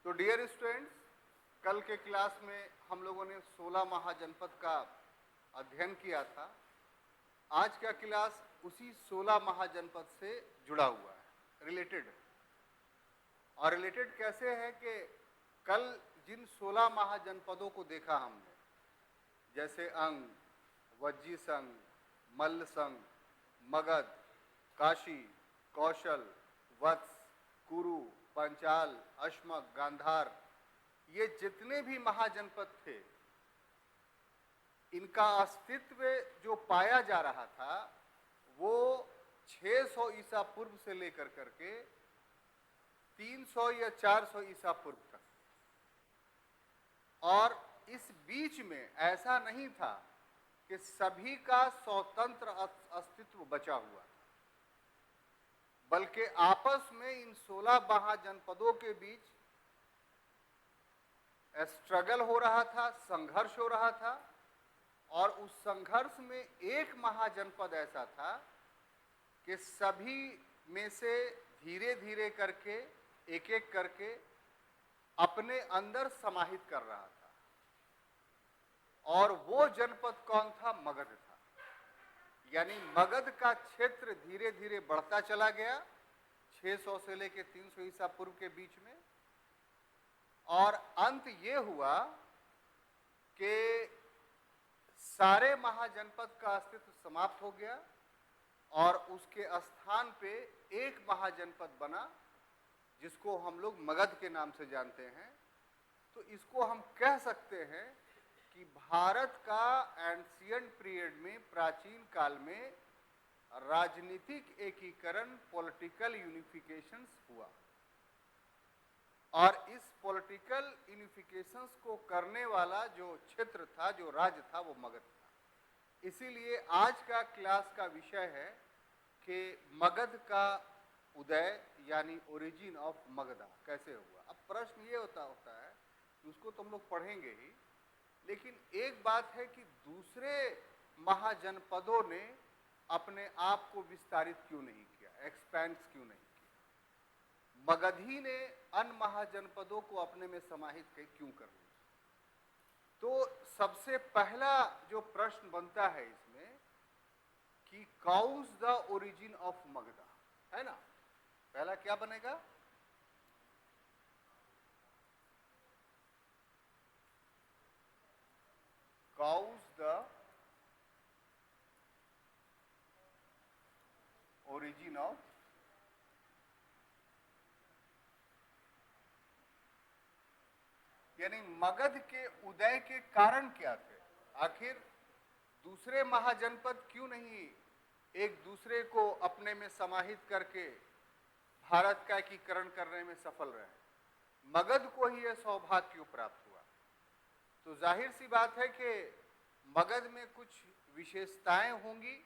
तो dear students, कल के क्लास में हम लोगों ने 16 महाजनपद का अध्ययन किया था। आज का क्लास उसी 16 महाजनपद से जुड़ा हुआ है, रिलेटेड। और रिलेटेड कैसे है कि कल जिन 16 महाजनपदों को देखा हमने, जैसे अंग, वज्जी संघ, मल्ल संघ, मगध, काशी, कौशल, वत्स, कुरु, पंचाल, अश्मक, गांधार, ये जितने भी महाजनपद थे, इनका अस्तित्व जो पाया जा रहा था वो 600 ईसा पूर्व से लेकर करके 300 या 400 ईसा पूर्व तक। और इस बीच में ऐसा नहीं था कि सभी का स्वतंत्र अस्तित्व बचा हुआ था, बल्कि आपस में इन 16 महाजनपदों के बीच स्ट्रगल हो रहा था, संघर्ष हो रहा था। और उस संघर्ष में एक महाजनपद ऐसा था कि सभी में से धीरे धीरे करके एक एक करके अपने अंदर समाहित कर रहा था। और वो जनपद कौन था? मगध था। यानी मगध का क्षेत्र धीरे धीरे बढ़ता चला गया 600 से लेकर 300 ईसा पूर्व के बीच में। और अंत ये हुआ कि सारे महाजनपद का अस्तित्व समाप्त हो गया और उसके स्थान पे एक महाजनपद बना जिसको हम लोग मगध के नाम से जानते हैं। तो इसको हम कह सकते हैं कि भारत का एंशिएंट पीरियड में, प्राचीन काल में राजनीतिक एकीकरण, पॉलिटिकल यूनिफिकेशन हुआ। और इस पॉलिटिकल यूनिफिकेशंस को करने वाला जो क्षेत्र था, जो राज्य था, वो मगध था। इसीलिए आज का क्लास का विषय है कि मगध का उदय यानी ओरिजिन ऑफ मगधा कैसे हुआ। अब प्रश्न ये होता है कि उसको तो हम लोग पढ़ेंगे ही, लेकिन एक बात है कि दूसरे महाजनपदों ने अपने आप को विस्तारित क्यों नहीं किया, एक्सपेंड क्यों नहीं किया? मगध ही ने अन्य महाजनपदों को अपने में समाहित क्यों कर लिया? तो सबसे पहला जो प्रश्न बनता है इसमें कि cause the origin of Magadha, है ना? पहला क्या बनेगा? काउज द ओरिजिन ऑफ, यानी मगध के उदय के कारण क्या थे? आखिर दूसरे महाजनपद क्यों नहीं एक दूसरे को अपने में समाहित करके भारत का एकीकरण करने में सफल रहे? मगध को ही यह सौभाग्य क्यों प्राप्त हुआ? तो जाहिर सी बात है कि मगध में कुछ विशेषताएं होंगी,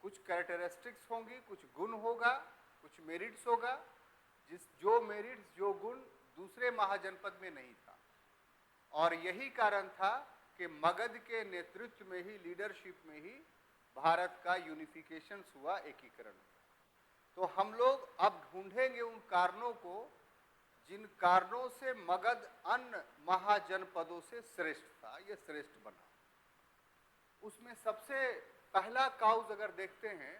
कुछ कैरेक्टरिस्टिक्स होंगी, कुछ गुण होगा, कुछ मेरिट्स होगा, जो मेरिट्स, जो गुण दूसरे महाजनपद में नहीं था। और यही कारण था कि मगध के नेतृत्व में ही, लीडरशिप में ही भारत का यूनिफिकेशन हुआ, एकीकरण। तो हम लोग अब ढूंढेंगे उन कारणों को जिन कारणों से मगध अन्य महाजनपदों से श्रेष्ठ था, यह श्रेष्ठ बना। उसमें सबसे पहला काउज अगर देखते हैं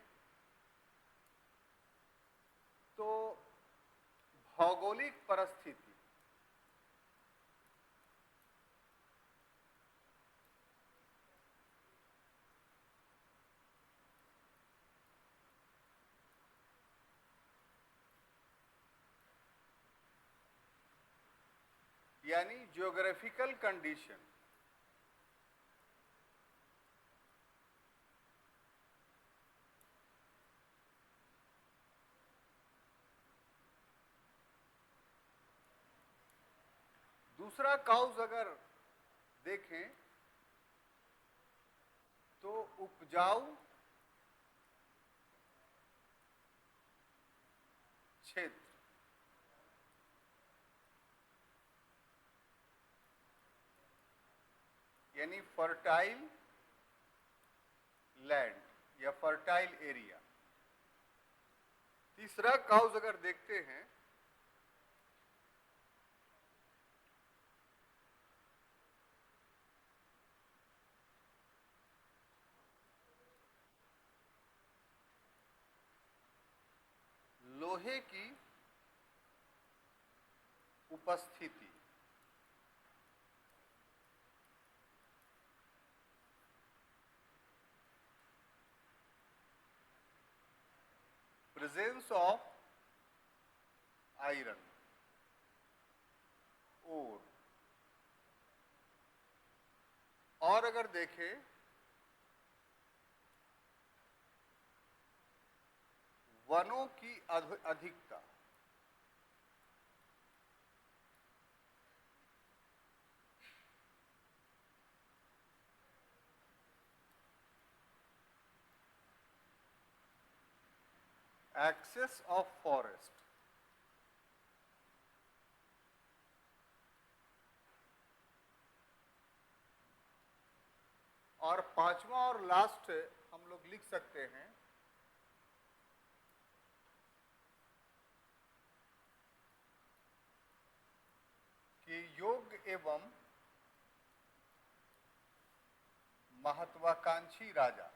तो भौगोलिक परिस्थिति। यानी ज्योग्राफिकल कंडीशन। दूसरा काउज अगर देखें तो उपजाऊ क्षेत्र, यानी फर्टाइल लैंड या फर्टाइल एरिया। तीसरा काउज अगर देखते हैं लोहे की उपस्थिति, प्रेजेंस ऑफ आयरन और अगर देखें वनों की अधिकता, एक्सेस ऑफ फॉरेस्ट, और पांचवा और लास्ट हम लोग लिख सकते हैं कि योग एवं महत्वाकांक्षी राजा,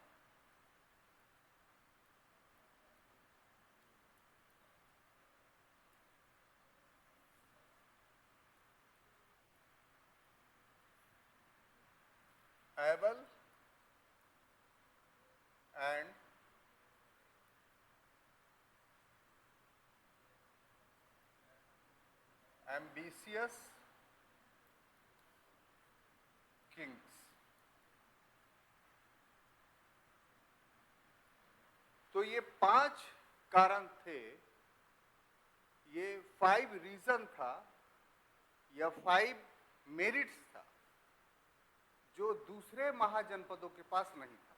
able and ambitious kings। तो ये 5 कारण थे, ये 5 रीजन था या 5 मेरिट्स था जो दूसरे महाजनपदों के पास नहीं था।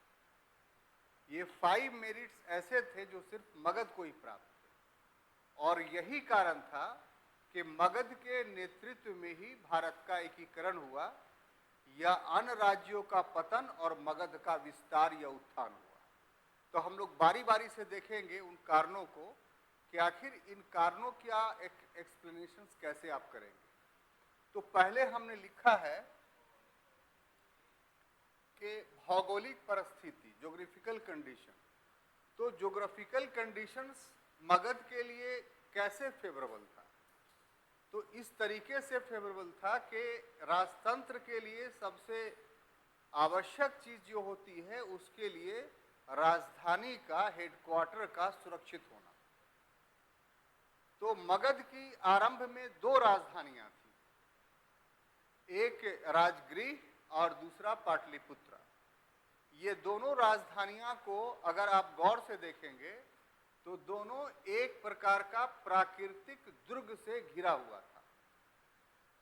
ये 5 मेरिट्स ऐसे थे जो सिर्फ मगध को ही प्राप्त थे और यही कारण था कि मगध के नेतृत्व में ही भारत का एकीकरण हुआ या अन्य राज्यों का पतन और मगध का विस्तार या उत्थान हुआ। तो हम लोग बारी बारी से देखेंगे उन कारणों को कि आखिर इन कारणों का एक्सप्लेनेशंस कैसे आप करेंगे। तो पहले हमने लिखा है कि भौगोलिक परिस्थिति, ज्योग्राफिकल कंडीशन। तो ज्योग्राफिकल कंडीशंस मगध के लिए कैसे फेवरेबल था? तो इस तरीके से फेवरेबल था कि राजतंत्र के लिए सबसे आवश्यक चीज जो होती है उसके लिए राजधानी का, हेडक्वार्टर का सुरक्षित होना। तो मगध की आरंभ में 2 राजधानियां थी, एक राजगृह और दूसरा पाटलिपुत्र। ये दोनों राजधानियां को अगर आप गौर से देखेंगे तो दोनों एक प्रकार का प्राकृतिक दुर्ग से घिरा हुआ था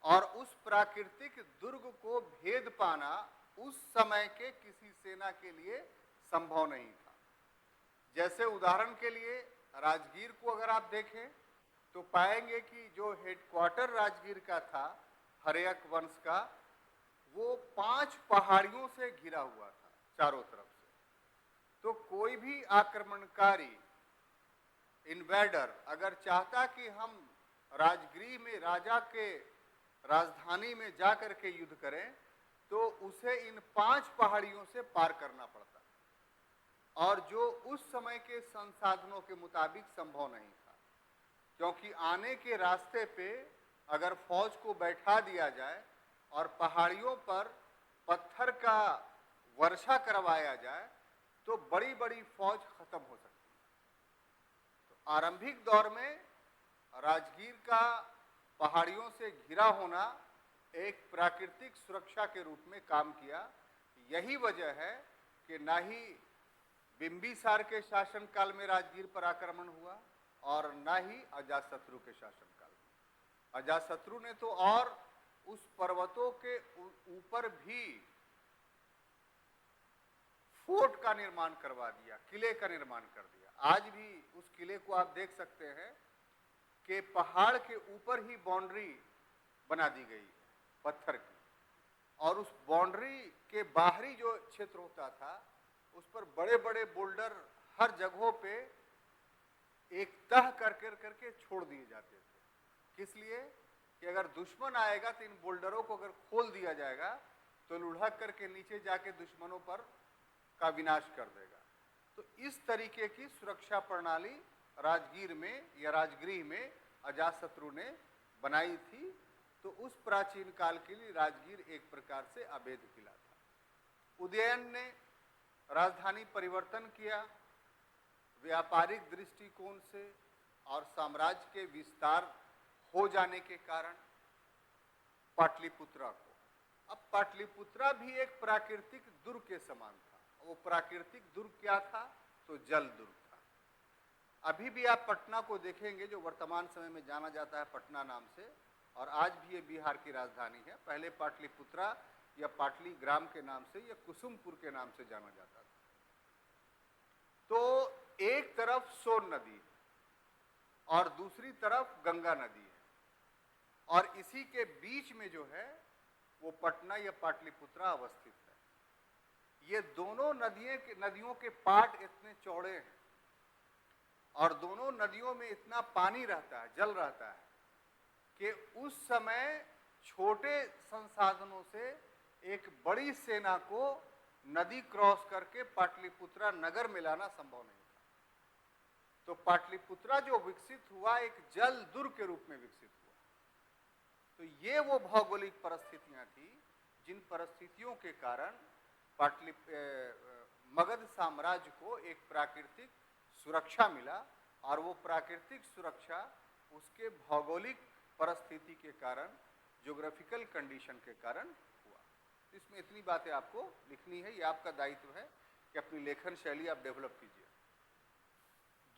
और उस प्राकृतिक दुर्ग को भेद पाना उस समय के किसी सेना के लिए संभव नहीं था। जैसे उदाहरण के लिए राजगीर को अगर आप देखें तो पाएंगे कि जो हेडक्वार्टर राजगीर का था हर्यक वंश का, वो 5 पहाड़ियों से घिरा हुआ था चारों तरफ से। तो कोई भी आक्रमणकारी इन्वेडर अगर चाहता कि हम राजगृह में राजा के राजधानी में जाकर के युद्ध करें तो उसे इन 5 पहाड़ियों से पार करना पड़ता और जो उस समय के संसाधनों के मुताबिक संभव नहीं था, क्योंकि आने के रास्ते पे अगर फौज को बैठा दिया जाए और पहाड़ियों पर पत्थर का वर्षा करवाया जाए तो बड़ी बड़ी फौज खत्म हो सकती है। तो आरंभिक दौर में राजगीर का पहाड़ियों से घिरा होना एक प्राकृतिक सुरक्षा के रूप में काम किया। यही वजह है कि ना ही बिंबिसार के शासनकाल में राजगीर पर आक्रमण हुआ और ना ही अजातशत्रु के शासनकाल में। अजातशत्रु ने तो और उस पर्वतों के ऊपर भी फोर्ट का निर्माण करवा दिया, किले का निर्माण कर दिया। आज भी उस किले को आप देख सकते हैं कि पहाड़ के ऊपर ही बाउंड्री बना दी गई पत्थर की और उस बाउंड्री के बाहरी जो क्षेत्र होता था उस पर बड़े बड़े बोल्डर हर जगहों पे एक तह करके छोड़ दिए जाते थे। किस लिए? कि अगर दुश्मन आएगा तो इन बोल्डरों को अगर खोल दिया जाएगा तो लुढ़क करके नीचे जाके दुश्मनों पर का विनाश कर देगा। तो इस तरीके की सुरक्षा प्रणाली राजगीर में या राजगृह में अजातशत्रु ने बनाई थी। तो उस प्राचीन काल के लिए राजगीर एक प्रकार से अवैध किला था। उदयन ने राजधानी परिवर्तन किया व्यापारिक दृष्टिकोण से और साम्राज्य के विस्तार हो जाने के कारण पाटलिपुत्रा को। अब पाटलिपुत्रा भी एक प्राकृतिक दुर्ग के समान था। वो प्राकृतिक दुर्ग क्या था? तो जल दुर्ग था। अभी भी आप पटना को देखेंगे, जो वर्तमान समय में जाना जाता है पटना नाम से, और आज भी ये बिहार की राजधानी है। पहले पाटलिपुत्रा या पाटली ग्राम के नाम से या कुसुमपुर के नाम से जाना जाता था। तो एक तरफ सोन नदी और दूसरी तरफ गंगा नदी है, और इसी के बीच में जो है वो पटना या पाटलिपुत्रा अवस्थित है। ये दोनों नदियों के पाट इतने चौड़े हैं और दोनों नदियों में इतना पानी रहता है, जल रहता है, कि उस समय छोटे संसाधनों से एक बड़ी सेना को नदी क्रॉस करके पाटलिपुत्रा नगर में लाना संभव नहीं था। तो पाटलिपुत्रा जो विकसित हुआ एक जल दुर्ग के रूप में विकसित हुआ। तो ये वो भौगोलिक परिस्थितियां थी जिन परिस्थितियों के कारण मगध साम्राज्य को एक प्राकृतिक सुरक्षा मिला, और वो प्राकृतिक सुरक्षा उसके भौगोलिक परिस्थिति के कारण, ज्योग्राफिकल कंडीशन के कारण हुआ। इसमें इतनी बातें आपको लिखनी है, ये आपका दायित्व है कि अपनी लेखन शैली आप डेवलप कीजिए।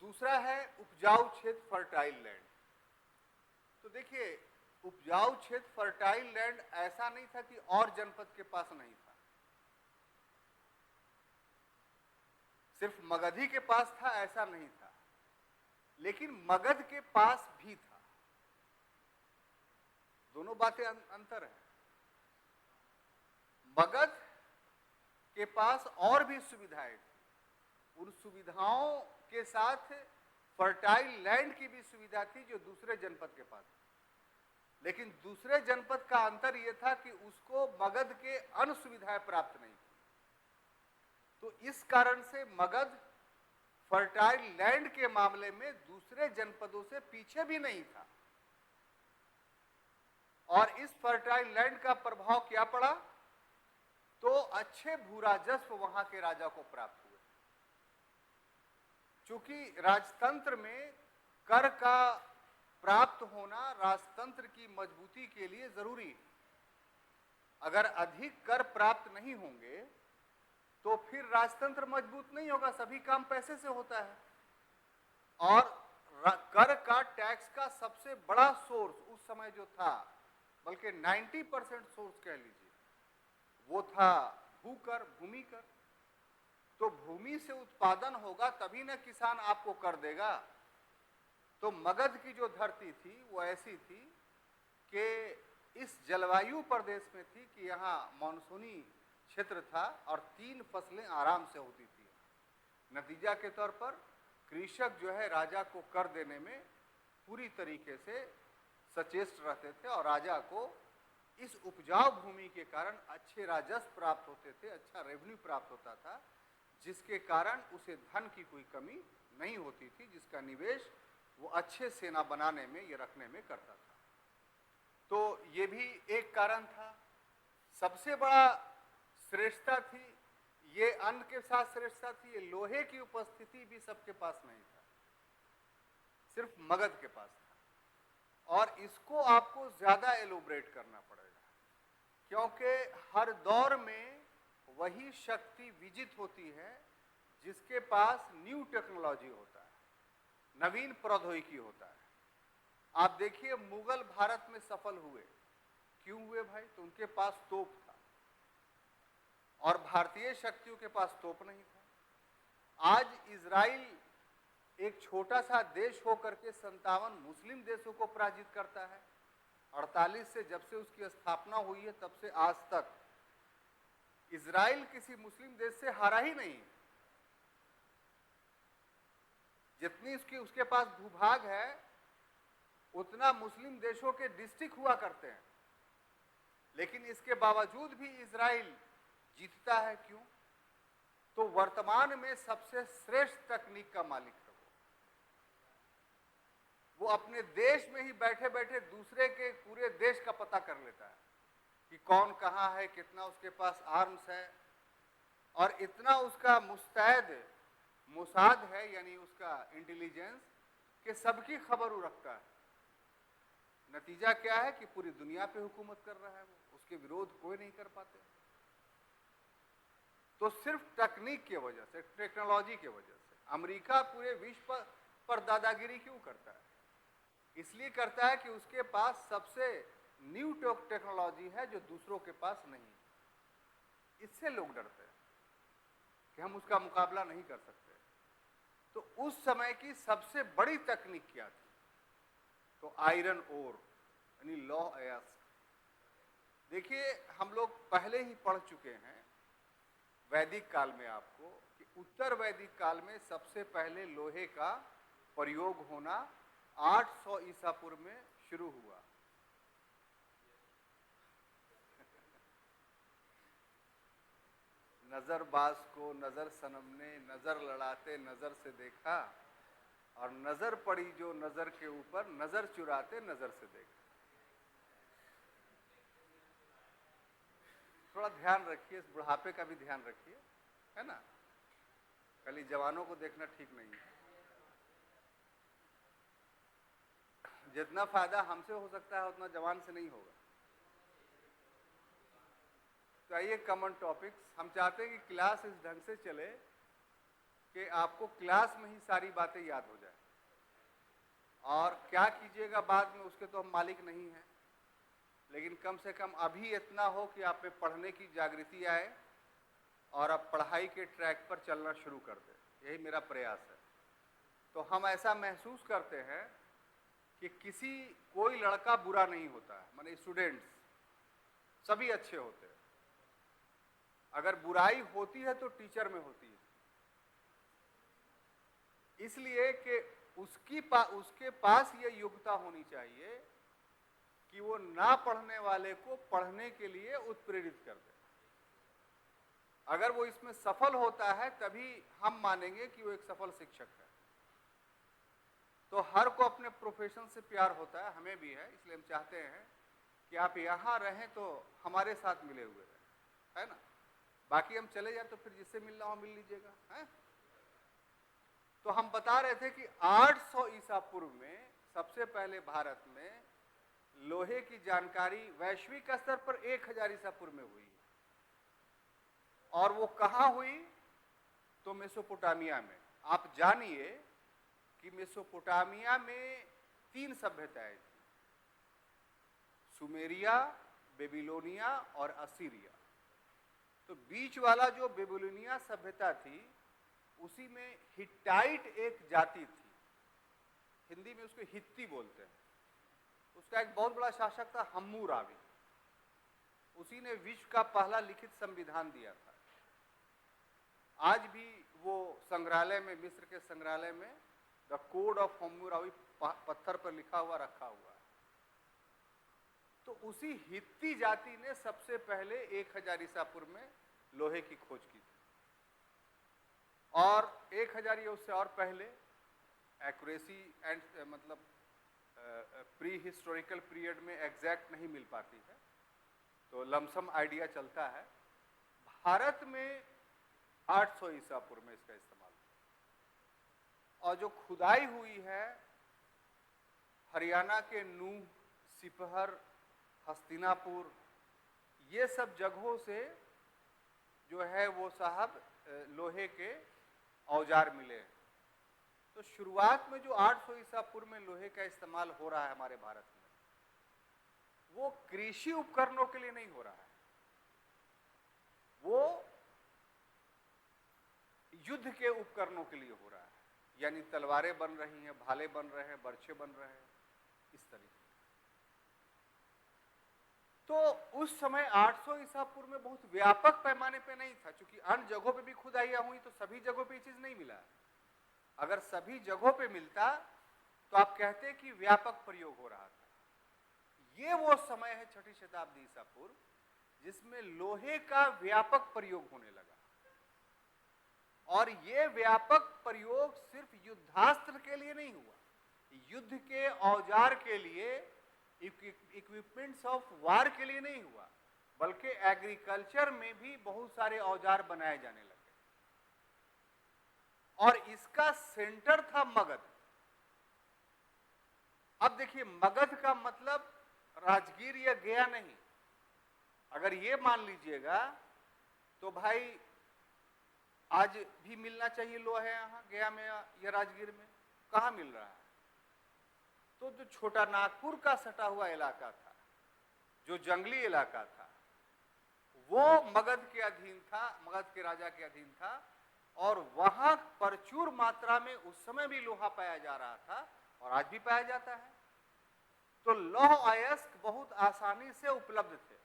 दूसरा है उपजाऊ क्षेत्र, फर्टाइल लैंड। तो देखिए, उपजाऊ क्षेत्र, फर्टाइल लैंड ऐसा नहीं था कि और जनपद के पास नहीं था, सिर्फ मगध ही के पास था ऐसा नहीं था, लेकिन मगध के पास भी था। दोनों बातें अंतर है। मगध के पास और भी सुविधाएं थी, उन सुविधाओं के साथ फर्टाइल लैंड की भी सुविधा थी जो दूसरे जनपद के पास थी। लेकिन दूसरे जनपद का अंतर यह था कि उसको मगध के अन्य सुविधाएं प्राप्त नहीं थी। तो इस कारण से मगध फर्टाइल लैंड के मामले में दूसरे जनपदों से पीछे भी नहीं था। और इस फर्टाइल लैंड का प्रभाव क्या पड़ा? तो अच्छे भूराजस्व वहां के राजा को प्राप्त हुए। चूंकि राजतंत्र में कर का प्राप्त होना राजतंत्र की मजबूती के लिए जरूरी है। अगर अधिक कर प्राप्त नहीं होंगे तो फिर राजतंत्र मजबूत नहीं होगा, सभी काम पैसे से होता है। और कर का, टैक्स का सबसे बड़ा सोर्स उस समय जो था, बल्कि 90% सोर्स कह लीजिए, वो था भूकर, भूमि कर। तो भूमि से उत्पादन होगा तभी ना किसान आपको कर देगा। तो मगध की जो धरती थी वो ऐसी थी कि इस जलवायु प्रदेश में थी कि यहाँ मानसूनी क्षेत्र था और 3 फसलें आराम से होती थी। नतीजा के तौर पर कृषक जो है राजा को कर देने में पूरी तरीके से सचेष्ट रहते थे, और राजा को इस उपजाऊ भूमि के कारण अच्छे राजस्व प्राप्त होते थे, अच्छा रेवेन्यू प्राप्त होता था, जिसके कारण उसे धन की कोई कमी नहीं होती थी, जिसका निवेश वो अच्छे सेना बनाने में या रखने में करता था। तो ये भी एक कारण था। सबसे बड़ा श्रेष्ठता थी, ये अन्न के साथ श्रेष्ठता थी, ये लोहे की उपस्थिति भी सबके पास नहीं था, सिर्फ मगध के पास था। और इसको आपको ज्यादा एलोबरेट करना पड़ेगा, क्योंकि हर दौर में वही शक्ति विजित होती है जिसके पास न्यू टेक्नोलॉजी होता है, नवीन प्रौद्योगिकी होता है। आप देखिए, मुगल भारत में सफल हुए, क्यों हुए भाई? तो उनके पास तोप था, और भारतीय शक्तियों के पास तोप नहीं था। आज इजराइल एक छोटा सा देश होकर के 57 मुस्लिम देशों को पराजित करता है। 48 से जब से उसकी स्थापना हुई है तब से आज तक इजराइल किसी मुस्लिम देश से हारा ही नहीं। जितनी उसके पास भूभाग है उतना मुस्लिम देशों के डिस्ट्रिक्ट हुआ करते हैं, लेकिन इसके बावजूद भी इजराइल जीतता है। क्यों? तो वर्तमान में सबसे श्रेष्ठ तकनीक का मालिक है वो। वो अपने देश में ही बैठे बैठे दूसरे के पूरे देश का पता कर लेता है कि कौन कहाँ है, कितना उसके पास आर्म्स है, और इतना उसका मुस्तैद मोसाद है यानी उसका इंटेलिजेंस कि सबकी खबर वो रखता है। नतीजा क्या है कि पूरी दुनिया पे हुकूमत कर रहा है वो, उसके विरोध कोई नहीं कर पाते। तो सिर्फ तकनीक की वजह से, टेक्नोलॉजी की वजह से अमेरिका पूरे विश्व पर दादागिरी क्यों करता है? इसलिए करता है कि उसके पास सबसे न्यू टेक्नोलॉजी है जो दूसरों के पास नहीं। इससे लोग डरते हैं कि हम उसका मुकाबला नहीं कर सकते। तो उस समय की सबसे बड़ी तकनीक क्या थी? तो आयरन ओर यानी लौ अयस्क। देखिए, हम लोग पहले ही पढ़ चुके हैं वैदिक काल में आपको कि उत्तर वैदिक काल में सबसे पहले लोहे का प्रयोग होना 800 ईसा पूर्व में शुरू हुआ। नजरबाज को नजर सनम ने नजर लड़ाते नजर से देखा, और नजर पड़ी जो नजर के ऊपर नजर चुराते नजर से देखा। थोड़ा ध्यान रखिए, इस बुढ़ापे का भी ध्यान रखिए, है ना? खाली जवानों को देखना ठीक नहीं है। जितना फायदा हमसे हो सकता है उतना जवान से नहीं होगा। तो आइए कॉमन टॉपिक्स। हम चाहते हैं कि क्लास इस ढंग से चले कि आपको क्लास में ही सारी बातें याद हो जाए, और क्या कीजिएगा बाद में उसके तो हम मालिक नहीं हैं, लेकिन कम से कम अभी इतना हो कि आप में पढ़ने की जागृति आए और आप पढ़ाई के ट्रैक पर चलना शुरू कर दें। यही मेरा प्रयास है। तो हम ऐसा महसूस करते हैं कि कोई लड़का बुरा नहीं होता है, माने स्टूडेंट्स सभी अच्छे होते हैं। अगर बुराई होती है तो टीचर में होती है, इसलिए कि उसके पास ये योग्यता होनी चाहिए कि वो ना पढ़ने वाले को पढ़ने के लिए उत्प्रेरित कर दे। अगर वो इसमें सफल होता है तभी हम मानेंगे कि वो एक सफल शिक्षक है। तो हर को अपने प्रोफेशन से प्यार होता है, हमें भी है, इसलिए हम चाहते हैं कि आप यहाँ रहें तो हमारे साथ मिले हुए रहें, है ना? बाकी हम चले जाए तो फिर जिससे मिलना हो मिल लीजिएगा, है? तो हम बता रहे थे कि 800 ईसा पूर्व में सबसे पहले भारत में लोहे की जानकारी वैश्विक स्तर पर 1000 ईसा पूर्व में हुई, और वो कहाँ हुई? तो मेसोपोटामिया में। आप जानिए कि मेसोपोटामिया में 3 सभ्यताएं थी, सुमेरिया, बेबीलोनिया और असीरिया। तो बीच वाला जो बेबीलोनिया सभ्यता थी उसी में हिट्टाइट एक जाति थी, हिंदी में उसको हित्ती बोलते हैं। उसका एक बहुत बड़ा शासक था हम्मुराबी, उसी ने विश्व का पहला लिखित संविधान दिया था। आज भी वो संग्रहालय में, मिस्र के संग्रहालय में द कोड ऑफ हम्मुराबी पत्थर पर लिखा हुआ रखा हुआ है। तो उसी हित्ती जाति ने सबसे पहले 1000 ईसा पूर्व में लोहे की खोज की थी, और 1000 या उससे और पहले एक्यूरेसी एंड मतलब प्री हिस्टोरिकल पीरियड में एग्जैक्ट नहीं मिल पाती है, तो लमसम आइडिया चलता है। भारत में 800 ईसा पूर्व में इसका इस्तेमाल, और जो खुदाई हुई है हरियाणा के नूह, सिपहर, हस्तिनापुर, ये सब जगहों से जो है वो साहब लोहे के औजार मिले। तो शुरुआत में जो 800 ईसा पूर्व में लोहे का इस्तेमाल हो रहा है हमारे भारत में, वो कृषि उपकरणों के लिए नहीं हो रहा है, वो युद्ध के उपकरणों के लिए हो रहा है। यानी तलवारें बन रही हैं, भाले बन रहे हैं, बर्छे बन रहे हैं, इस तरीके। तो उस समय 800 ईसा पूर्व में बहुत व्यापक पैमाने पे नहीं था, क्योंकि अन्य जगहों पे भी खुदाइयां हुई तो सभी जगहों पे ये चीज नहीं मिला। अगर सभी जगहों पे मिलता तो आप कहते कि व्यापक प्रयोग हो रहा था। ये वो समय है 6ठी शताब्दी ईसा पूर्व जिसमें लोहे का व्यापक प्रयोग होने लगा, और ये व्यापक प्रयोग सिर्फ युद्धास्त्र के लिए नहीं हुआ, युद्ध के औजार के लिए, इक्विपमेंट्स ऑफ वार के लिए नहीं हुआ, बल्कि एग्रीकल्चर में भी बहुत सारे औजार बनाए जाने लगे। और इसका सेंटर था मगध। अब देखिए, मगध का मतलब राजगीर या गया नहीं। अगर ये मान लीजिएगा तो भाई आज भी मिलना चाहिए लोहा यहां गया में या राजगीर में, कहां मिल रहा है? तो जो छोटा नागपुर का सटा हुआ इलाका था, जो जंगली इलाका था, वो मगध के अधीन था, मगध के राजा के अधीन था। और वहां प्रचुर मात्रा में उस समय भी लोहा पाया जा रहा था और आज भी पाया जाता है। तो लौह अयस्क बहुत आसानी से उपलब्ध थे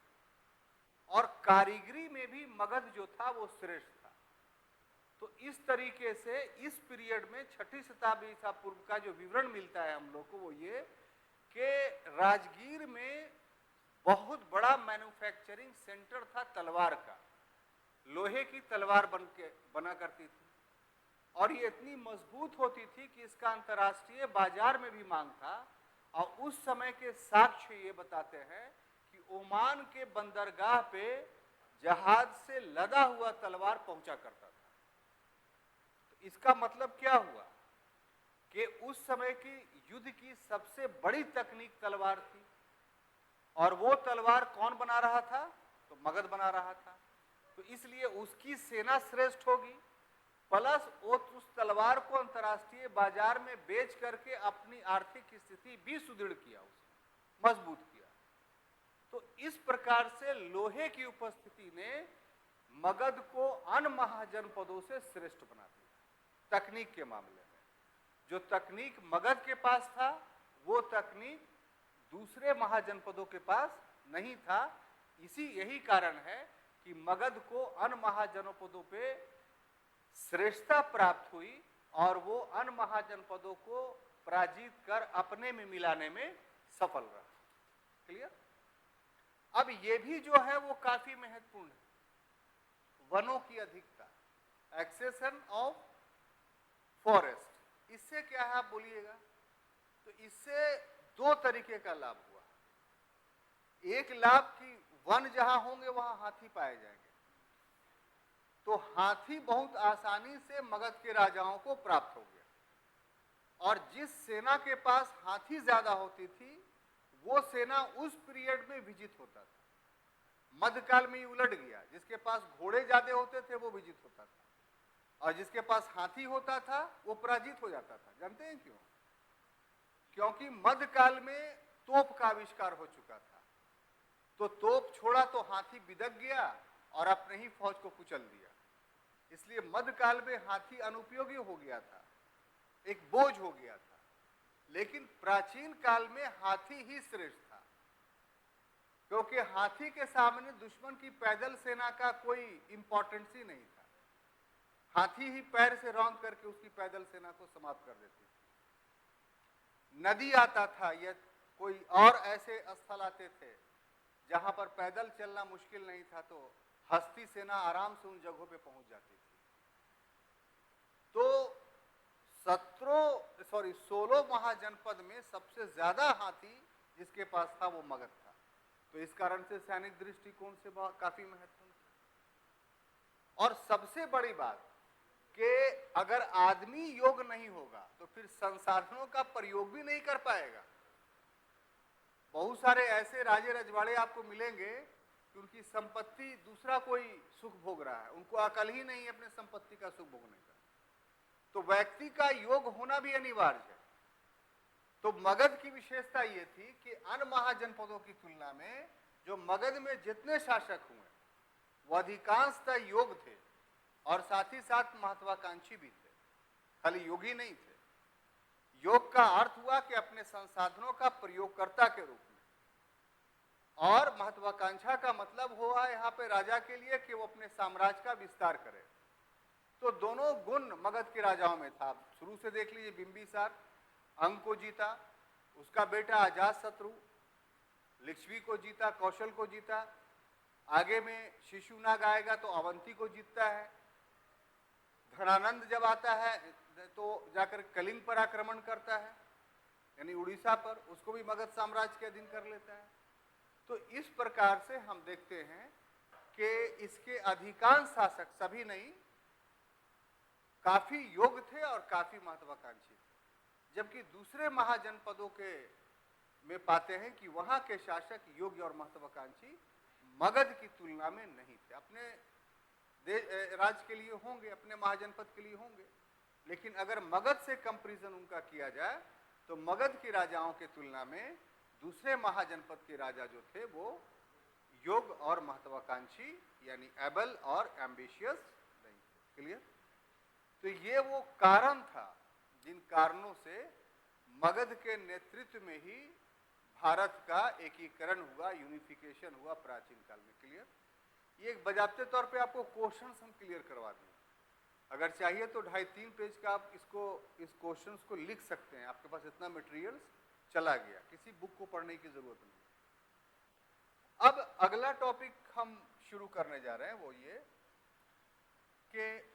और कारीगरी में भी मगध जो था वो श्रेष्ठ था। तो इस तरीके से इस पीरियड में 6ठी शताब्दी ईसा पूर्व का जो विवरण मिलता है हम लोग को, वो ये कि राजगीर में बहुत बड़ा मैन्युफैक्चरिंग सेंटर था तलवार का। लोहे की तलवार बना करती थी और ये इतनी मजबूत होती थी कि इसका अंतर्राष्ट्रीय बाजार में भी मांग था। और उस समय के साक्ष्य ये बताते हैं कि ओमान के बंदरगाह पे जहाज से लदा हुआ तलवार पहुंचा करता था। तो इसका मतलब क्या हुआ कि उस समय की युद्ध की सबसे बड़ी तकनीक तलवार थी। और वो तलवार कौन बना रहा था? तो मगध बना रहा था। तो इसलिए उसकी सेना श्रेष्ठ होगी, प्लस वो उस तलवार को अंतर्राष्ट्रीय बाजार में बेच करके अपनी आर्थिक स्थिति भी सुदृढ़ किया, उसे मजबूत किया। तो इस प्रकार से लोहे की उपस्थिति ने मगध को अन्य महाजनपदों से श्रेष्ठ बना दिया। तकनीक के मामले में जो तकनीक मगध के पास था, वो तकनीक दूसरे महाजनपदों के पास नहीं था। यही कारण है कि मगध को अन्य महाजनपदों पे श्रेष्ठता प्राप्त हुई और वो अन्य महाजनपदों को पराजित कर अपने में मिलाने में सफल रहा। क्लियर? अब ये भी जो है वो काफी महत्वपूर्ण है। वनों की अधिकता, एक्सेशन ऑफ फॉरेस्ट, इससे क्या है आप बोलिएगा? तो इससे दो तरीके का लाभ हुआ। एक लाभ कि वन जहां होंगे वहां हाथी पाए जाएंगे, तो हाथी बहुत आसानी से मगध के राजाओं को प्राप्त हो गया। और जिस सेना के पास हाथी ज्यादा होती थी, वो सेना उस पीरियड में विजित होता था। मध्यकाल में उलट गया, जिसके पास घोड़े ज्यादा होते थे वो विजित होता था, और जिसके पास हाथी होता था वो पराजित हो जाता था। जानते हैं क्यों? क्योंकि मध्यकाल में तोप का आविष्कार हो चुका था। तो तोप छोड़ा तो हाथी बिदक गया और अपने ही फौज को कुचल दिया। इसलिए मध्यकाल में हाथी अनुपयोगी हो गया था, एक बोझ हो गया था। लेकिन प्राचीन काल में हाथी ही श्रेष्ठ था, क्योंकि हाथी के सामने दुश्मन की पैदल सेना का कोई इंपॉर्टेंस ही नहीं था। हाथी ही पैर से रौंद करके उसकी पैदल सेना को समाप्त कर देती थी। नदी आता था या कोई और ऐसे स्थल आते थे जहां पर पैदल चलना मुश्किल नहीं था, तो हस्ती सेना आराम से उन जगहों पे पहुंच जाती थी। तो 16 महाजनपद में सबसे ज्यादा हाथी जिसके पास था वो मगध था। तो इस कारण से सैनिक दृष्टिकोण से काफी महत्वपूर्ण था। और सबसे बड़ी बात कि अगर आदमी योग नहीं होगा तो फिर संसाधनों का प्रयोग भी नहीं कर पाएगा। बहुत सारे ऐसे राजे रजवाड़े आपको मिलेंगे कि उनकी संपत्ति दूसरा कोई सुख भोग रहा है, उनको अकल ही नहीं अपने संपत्ति का सुख भोगने का। तो व्यक्ति का योग होना भी अनिवार्य है। तो मगध की विशेषता ये थी कि अन्य महाजनपदों की तुलना में जो मगध में जितने शासक हुए वो अधिकांशतः योग थे और साथ ही साथ महत्वाकांक्षी भी थे, खाली योगी नहीं थे। योग का अर्थ हुआ कि अपने संसाधनों का प्रयोगकर्ता के रूप में, और महत्वाकांक्षा का मतलब हुआ यहाँ पे राजा के लिए कि वो अपने साम्राज्य का विस्तार करे। तो दोनों गुण मगध के राजाओं में था। शुरू से देख लीजिए, बिंबिसार अंग को जीता, उसका बेटा अजातशत्रु लिच्छवी को जीता, कौशल को जीता, आगे में शिशुनाग आएगा तो अवंती को जीतता है। धनानंद जब आता है तो जाकर कलिंग पर आक्रमण करता है। यानी उड़ीसा पर, उसको भी मगध साम्राज्य के अधीन कर लेता है। तो इस प्रकार से हम देखते हैं कि इसके अधिकांश शासक, सभी नहीं, काफी योग्य थे और काफी महत्वाकांक्षी थे, जबकि दूसरे महाजनपदों के में पाते हैं कि वहां के शासक योग्य और महत्वाकांक्षी मगध की तुलना में नहीं थे। अपने राज्य के लिए होंगे, अपने महाजनपद के लिए होंगे, लेकिन अगर मगध से कंपैरिजन उनका किया जाए तो मगध के राजाओं की तुलना में दूसरे महाजनपद के राजा जो थे वो योग्य और महत्वाकांक्षी यानी एबल और एम्बिशियस नहीं थे। क्लियर? तो ये वो कारण था जिन कारणों से मगध के नेतृत्व में ही भारत का एकीकरण हुआ, यूनिफिकेशन हुआ प्राचीन काल में। क्लियर? ये एक बजाबते तौर पे आपको क्वेश्चंस हम क्लियर करवा दें। अगर चाहिए तो 2.5-3 पेज का आप इस क्वेश्चंस को लिख सकते हैं, आपके पास इतना मटेरियल चला गया, किसी बुक को पढ़ने की जरूरत नहीं। अब अगला टॉपिक हम शुरू करने जा रहे हैं वो ये कि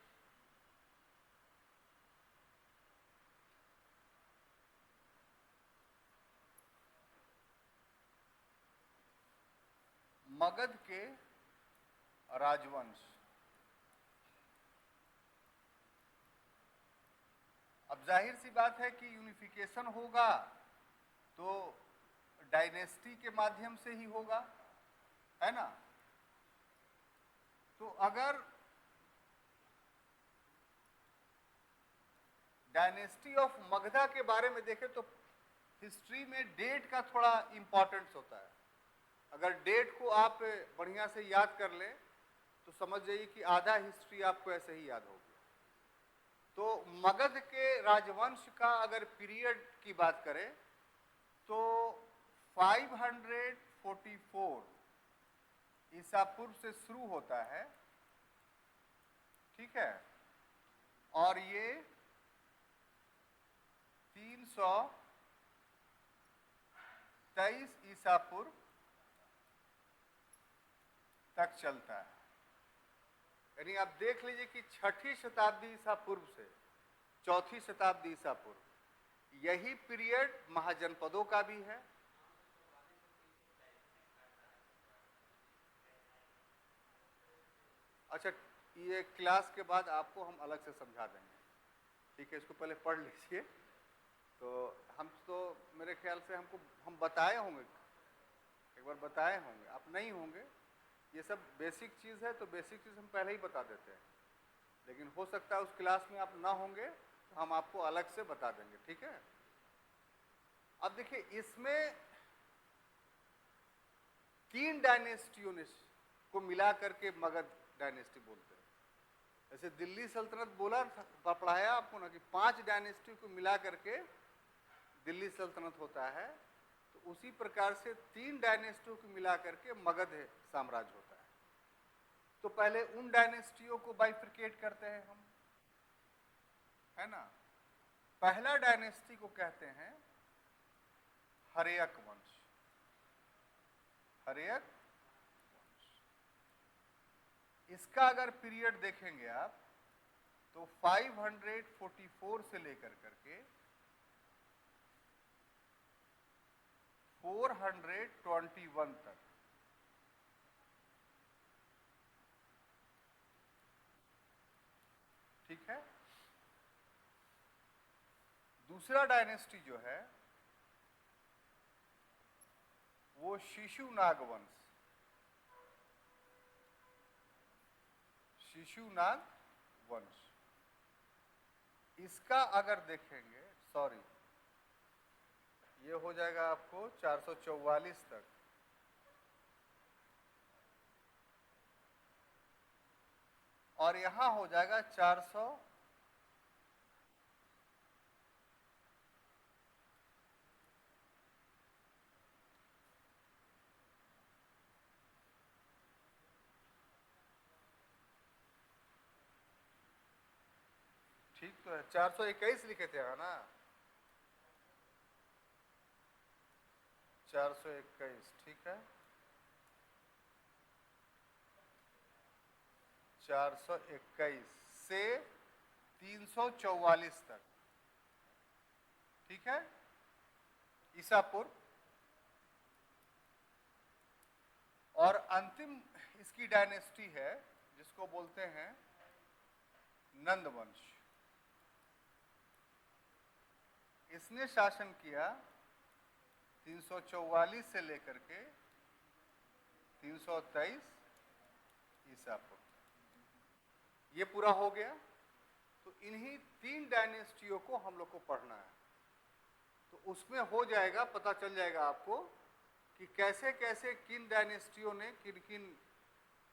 मगध के राजवंश। अब जाहिर सी बात है कि यूनिफिकेशन होगा तो डायनेस्टी के माध्यम से ही होगा, है ना? तो अगर डायनेस्टी ऑफ मगधा के बारे में देखें तो हिस्ट्री में डेट का थोड़ा इंपॉर्टेंस होता है। अगर डेट को आप बढ़िया से याद कर लें तो समझ जाइए कि आधा हिस्ट्री आपको ऐसे ही याद होगी। तो मगध के राजवंश का अगर पीरियड की बात करें तो 544 ईसा पूर्व से शुरू होता है, ठीक है, और ये 323 ईसा पूर्व तक चलता है। यानी आप देख लीजिए कि 6ठी शताब्दी ईसा पूर्व से 4थी शताब्दी ईसा पूर्व, यही पीरियड महाजनपदों का भी है। अच्छा, ये क्लास के बाद आपको हम अलग से समझा देंगे, ठीक है? इसको पहले पढ़ लीजिए। तो हम तो मेरे ख्याल से हम बताए होंगे, एक बार बताए होंगे, आप नहीं होंगे। ये सब बेसिक चीज़ है तो बेसिक चीज़ हम पहले ही बता देते हैं, लेकिन हो सकता है उस क्लास में आप ना होंगे तो हम आपको अलग से बता देंगे, ठीक है? अब देखिए, इसमें 3 डायनेस्टियों को मिला करके मगध डायनेस्टी बोलते हैं। जैसे दिल्ली सल्तनत बोला पढ़ाया आपको ना कि 5 डायनेस्टी को मिला करके दिल्ली सल्तनत होता है, तो उसी प्रकार से 3 डायनेस्टियों को मिला करके मगध साम्राज्य होता है। तो पहले उन डायनेस्टियों को बाइफरकेट करते हैं हम, है ना? पहला डायनेस्टी को कहते हैं हर्यक वंश। हर्यक वंश, इसका अगर पीरियड देखेंगे आप तो 544 से लेकर करके 421 तक, ठीक है? दूसरा डायनेस्टी जो है वो शिशुनाग वंश, शिशुनाग वंश, इसका अगर देखेंगे, सॉरी, ये हो जाएगा आपको 444 तक, और यहां हो जाएगा 400, ठीक तो है, 421 लिखे थे, है ना? 421, ठीक है, 421 से 344 तक, ठीक है? ईसा पूर्व। और अंतिम इसकी डायनेस्टी है जिसको बोलते हैं नंद वंश। इसने शासन किया 344 से लेकर के 323 ईसा पूर्व। ये पूरा हो गया। तो इन्हीं 3 डायनेस्टियों को हम लोग को पढ़ना है। तो उसमें हो जाएगा, पता चल जाएगा आपको कि कैसे कैसे किन डायनेस्टियों ने किन किन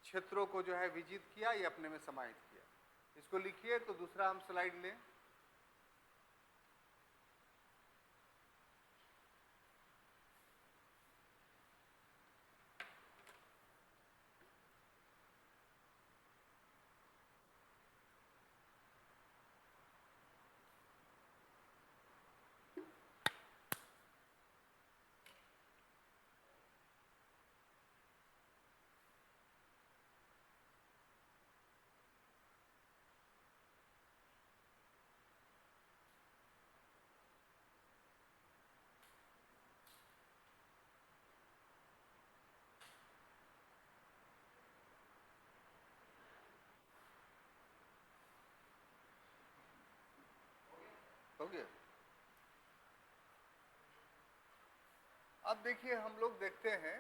क्षेत्रों को जो है विजित किया या अपने में समाहित किया। इसको लिखिए। तो दूसरा हम स्लाइड लें। हो गया। अब देखिए, हम लोग देखते हैं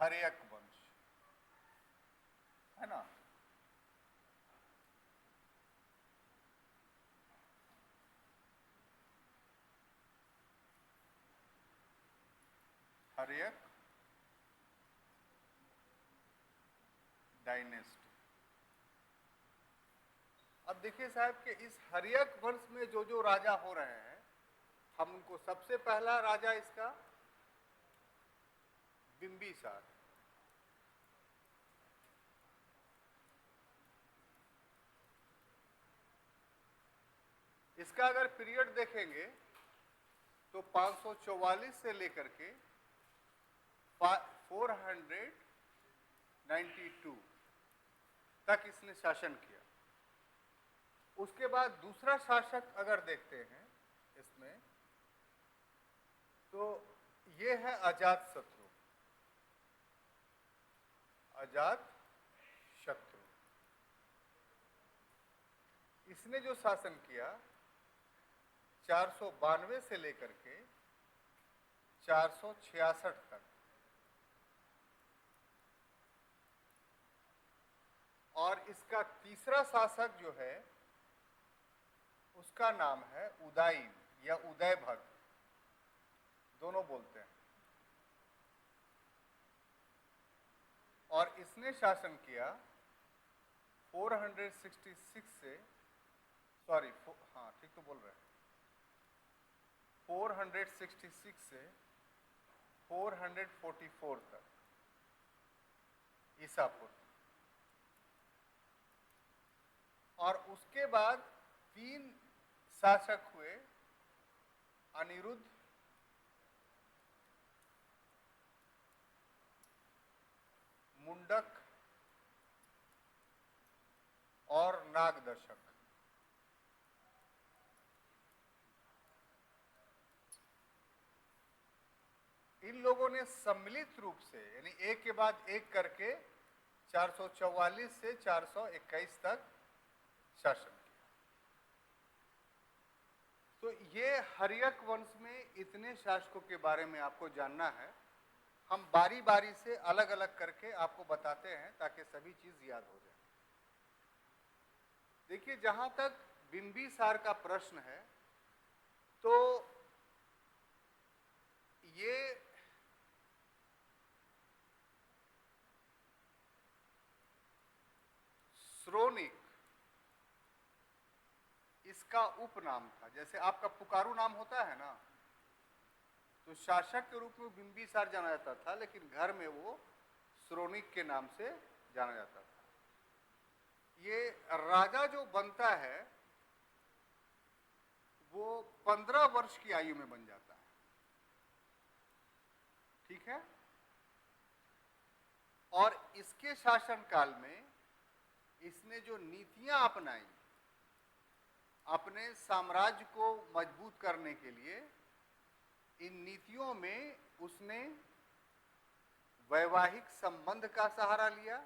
हर्यक वंश, है ना। हर्यक डायनेस्टी। अब देखिए साहब कि इस हर्यक वंश में जो जो राजा हो रहे हैं, हम उनको, सबसे पहला राजा इसका बिंबिसार। इसका अगर पीरियड देखेंगे तो 544 से लेकर के 492 तक इसने शासन किया। उसके बाद दूसरा शासक अगर देखते हैं इसमें, तो ये है अजातशत्रु। अजातशत्रु इसने जो शासन किया 492 से लेकर के 466 तक। और इसका तीसरा शासक जो है उसका नाम है उदायन या उदयभद्र, दोनों बोलते हैं। और इसने शासन किया 466 से, सॉरी, हाँ ठीक तो बोल रहे हैं, 466 से 444 तक ईसा पूर्व। और उसके बाद 3 शासक हुए, अनिरुद्ध, मुंडक और नागदर्शक। इन लोगों ने सम्मिलित रूप से, यानी एक के बाद एक करके 444 से 421 तक शासन किया। तो ये हर्यक वंश में इतने शासकों के बारे में आपको जानना है। हम बारी बारी से अलग अलग करके आपको बताते हैं ताकि सभी चीज याद हो जाए। देखिए, जहां तक बिंबिसार का प्रश्न है, तो ये श्रोनिक इसका उपनाम था। जैसे आपका पुकारु नाम होता है ना, तो शासक के रूप में बिंबिसार जाना जाता था, लेकिन घर में वो श्रोनिक के नाम से जाना जाता था। ये राजा जो बनता है वो 15 वर्ष की आयु में बन जाता है, ठीक है। और इसके शासन काल में इसने जो नीतियां अपनाई अपने साम्राज्य को मजबूत करने के लिए इन नीतियों में उसने वैवाहिक संबंध का सहारा लिया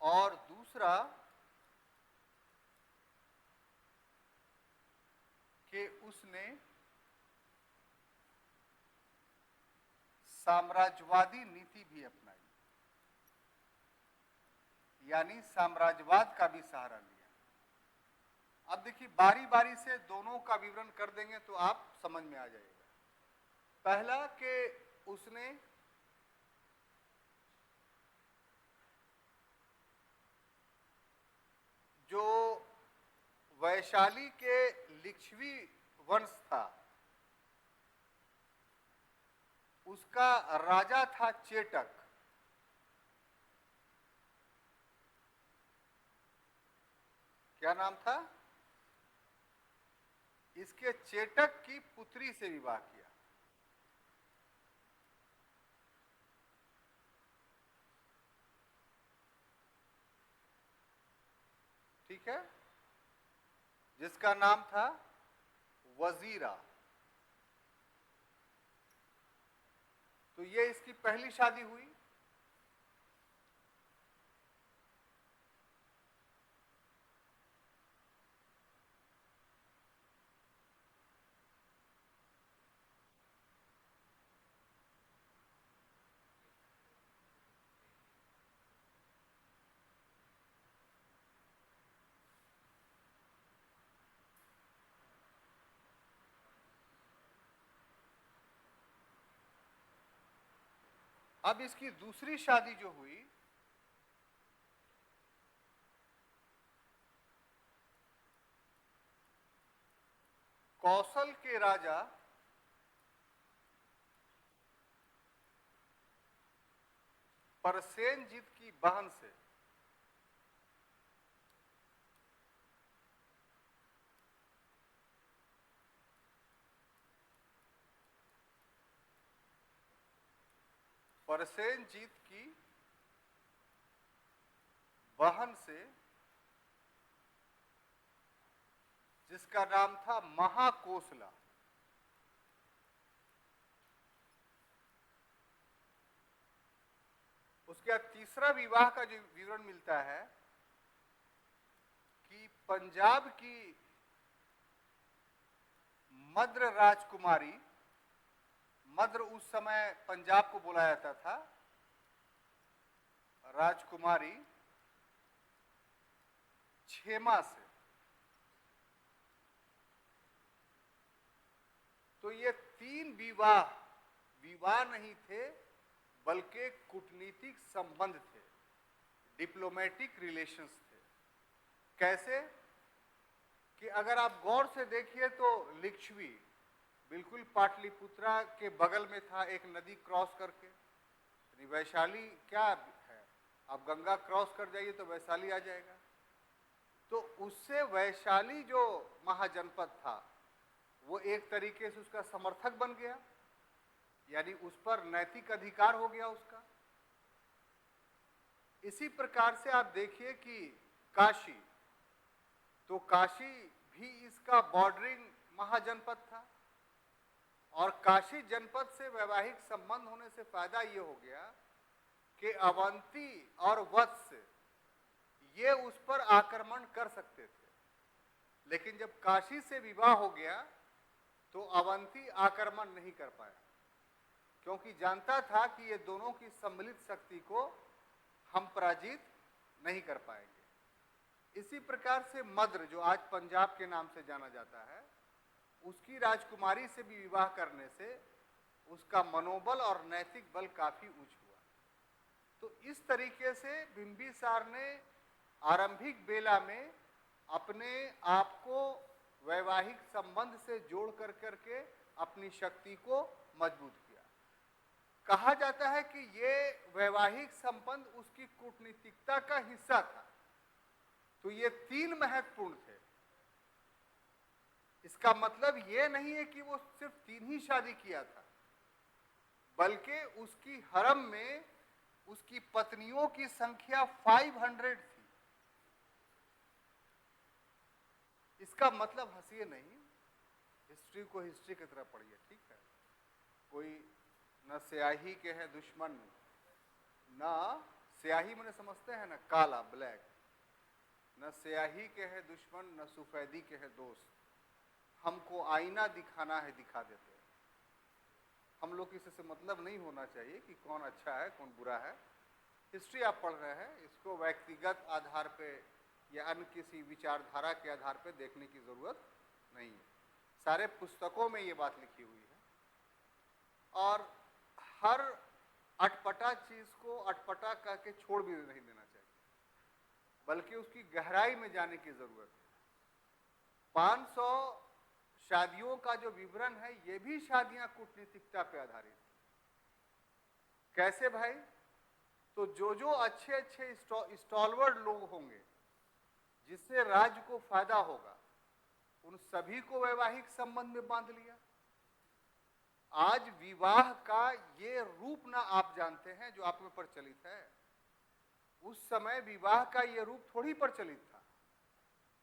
और दूसरा कि उसने साम्राज्यवादी नीति भी अपनाई, यानी साम्राज्यवाद का भी सहारा लिया। अब देखिए बारी बारी से दोनों का विवरण कर देंगे तो आप समझ में आ जाएगा। पहला कि उसने जो वैशाली के लिच्छवी वंश था उसका राजा था चेटक। क्या नाम था? इसके चेटक की पुत्री से विवाह किया। ठीक है, जिसका नाम था वजीरा। तो ये इसकी पहली शादी हुई। अब इसकी दूसरी शादी जो हुई कौशल के राजा परसेनजीत की बहन से। परसेनजीत की बहन से, जिसका नाम था महाकोसला। उसके बाद तीसरा विवाह का जो विवरण मिलता है कि पंजाब की मद्र राजकुमारी, मद्र उस समय पंजाब को बोला जाता था, राजकुमारी छेमा से। तो ये तीन विवाह नहीं थे बल्कि कूटनीतिक संबंध थे, डिप्लोमेटिक रिलेशंस थे। कैसे कि अगर आप गौर से देखिए तो लिच्छवी बिल्कुल पाटलिपुत्रा के बगल में था, एक नदी क्रॉस करके। वैशाली क्या है, आप गंगा क्रॉस कर जाइए तो वैशाली आ जाएगा। तो उससे वैशाली जो महाजनपद था वो एक तरीके से उसका समर्थक बन गया, यानी उस पर नैतिक अधिकार हो गया उसका। इसी प्रकार से आप देखिए कि काशी, तो काशी भी इसका बॉर्डरिंग महाजनपद था और काशी जनपद से वैवाहिक संबंध होने से फायदा ये हो गया कि अवंती और वत्स ये उस पर आक्रमण कर सकते थे, लेकिन जब काशी से विवाह हो गया तो अवंती आक्रमण नहीं कर पाया, क्योंकि जानता था कि ये दोनों की सम्मिलित शक्ति को हम पराजित नहीं कर पाएंगे। इसी प्रकार से मद्र, जो आज पंजाब के नाम से जाना जाता है, उसकी राजकुमारी से भी विवाह करने से उसका मनोबल और नैतिक बल काफी उच्च हुआ। तो इस तरीके से बिंबिसार ने आरंभिक बेला में अपने आप को वैवाहिक संबंध से जोड़ कर करके अपनी शक्ति को मजबूत किया। कहा जाता है कि ये वैवाहिक संबंध उसकी कूटनीतिकता का हिस्सा था। तो ये तीन महत्वपूर्ण थे। इसका मतलब ये नहीं है कि वो सिर्फ तीन ही शादी किया था, बल्कि उसकी हरम में उसकी पत्नियों की संख्या 500 थी। इसका मतलब हंसिए नहीं, हिस्ट्री को हिस्ट्री की तरह पढ़िए, ठीक है। कोई न स्याही के है दुश्मन, न स्याही मैंने समझते हैं ना काला ब्लैक, न स्याही के है दुश्मन न सफेदी के है दोस्त, हमको आईना दिखाना है दिखा देते। हम लोग किसी से मतलब नहीं होना चाहिए कि कौन अच्छा है कौन बुरा है। हिस्ट्री आप पढ़ रहे हैं, इसको व्यक्तिगत आधार पे या अन्य किसी विचारधारा के आधार पे देखने की जरूरत नहीं है। सारे पुस्तकों में ये बात लिखी हुई है और हर अटपटा चीज को अटपटा करके छोड़ भी नहीं देना चाहिए, बल्कि उसकी गहराई में जाने की जरूरत है। 500 शादियों का जो विवरण है, ये भी शादियां कूटनीतिकता पे आधारित है। कैसे भाई? तो जो अच्छे अच्छे स्टॉलवर्ड लोग होंगे जिससे राज्य को फायदा होगा, उन सभी को वैवाहिक संबंध में बांध लिया। आज विवाह का ये रूप ना आप जानते हैं जो आप में प्रचलित है, उस समय विवाह का ये रूप थोड़ी प्रचलित था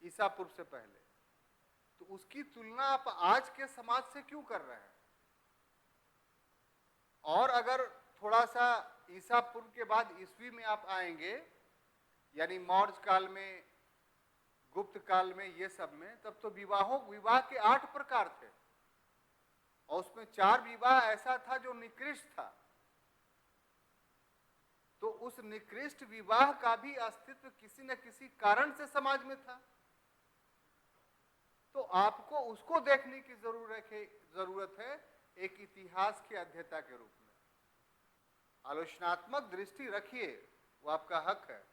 ईसा पूर्व से पहले। तो उसकी तुलना आप आज के समाज से क्यों कर रहे हैं? और अगर थोड़ा सा ईसा पूर्व के बाद ईस्वी में आप आएंगे, यानी मौर्य काल में, गुप्त काल में, ये सब में, तब तो विवाह के 8 प्रकार थे और उसमें 4 विवाह ऐसा था जो निकृष्ट था। तो उस निकृष्ट विवाह का भी अस्तित्व किसी न किसी कारण से समाज में था। तो आपको उसको देखने की जरूरत है एक इतिहास के अध्येता के रूप में। आलोचनात्मक दृष्टि रखिए, वो आपका हक है,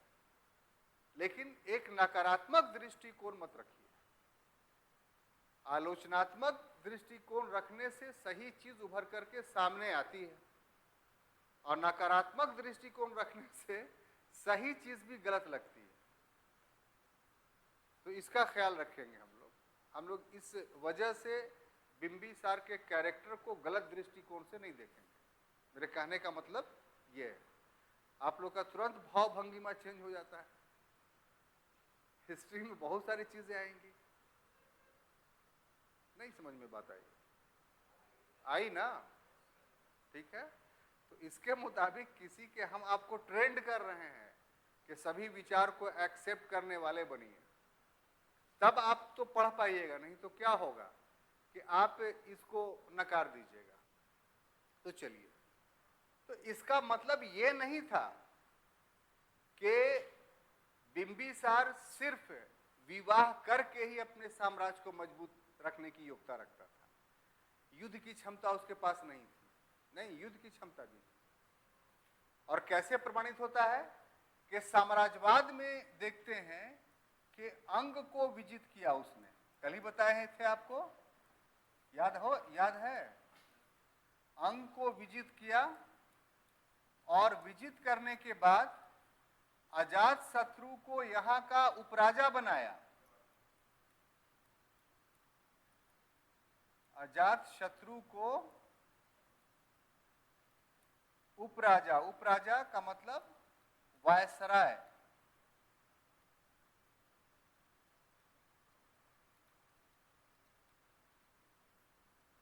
लेकिन एक नकारात्मक दृष्टिकोण मत रखिए। आलोचनात्मक दृष्टिकोण रखने से सही चीज उभर करके सामने आती है और नकारात्मक दृष्टिकोण रखने से सही चीज भी गलत लगती है। तो इसका ख्याल रखेंगे हम लोग इस वजह से बिंबिसार के कैरेक्टर को गलत दृष्टिकोण से नहीं देखेंगे। मेरे कहने का मतलब ये है, आप लोग का तुरंत भाव भंगिमा चेंज हो जाता है। हिस्ट्री में बहुत सारी चीजें आएंगी, नहीं समझ में बात आई ना? ठीक है, तो इसके मुताबिक किसी के हम आपको ट्रेंड कर रहे हैं कि सभी विचार को एक्सेप्ट करने वाले बनिए, तब आप तो पढ़ पाइएगा, नहीं तो क्या होगा कि आप इसको नकार दीजिएगा। तो चलिए, तो इसका मतलब ये नहीं था कि बिंबिसार सिर्फ विवाह करके ही अपने साम्राज्य को मजबूत रखने की योग्यता रखता था। युद्ध की क्षमता उसके पास नहीं थी, नहीं, युद्ध की क्षमता भी थी। और कैसे प्रमाणित होता है कि साम्राज्यवाद में देखते हैं कि अंग को विजित किया उसने, कल ही बताए थे आपको, याद है? अंग को विजित किया और विजित करने के बाद अजात शत्रु को यहां का उपराजा बनाया। अजात शत्रु को उपराजा, उपराजा का मतलब वायसराय।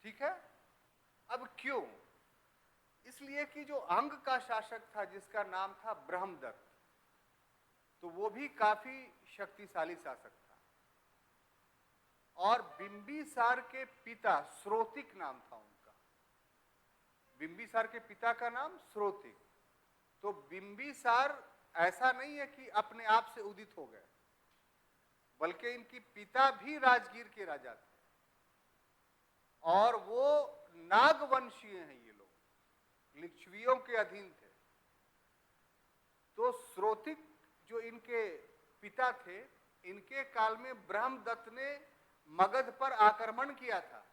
ठीक है? अब क्यों? इसलिए कि जो अंग का शासक था जिसका नाम था ब्रह्मदत्त, तो वो भी काफी शक्तिशाली शासक था। और बिंबिसार के पिता स्रोतिक नाम था उनका, बिंबिसार के पिता का नाम स्रोतिक। तो बिंबिसार ऐसा नहीं है कि अपने आप से उदित हो गए, बल्कि इनकी पिता भी राजगीर के राजा थे और वो नागवंशीय हैं, ये लोग लिच्छवियों के अधीन थे। तो स्रोतिक जो इनके पिता थे, इनके काल में ब्रह्मदत्त ने मगध पर आक्रमण किया था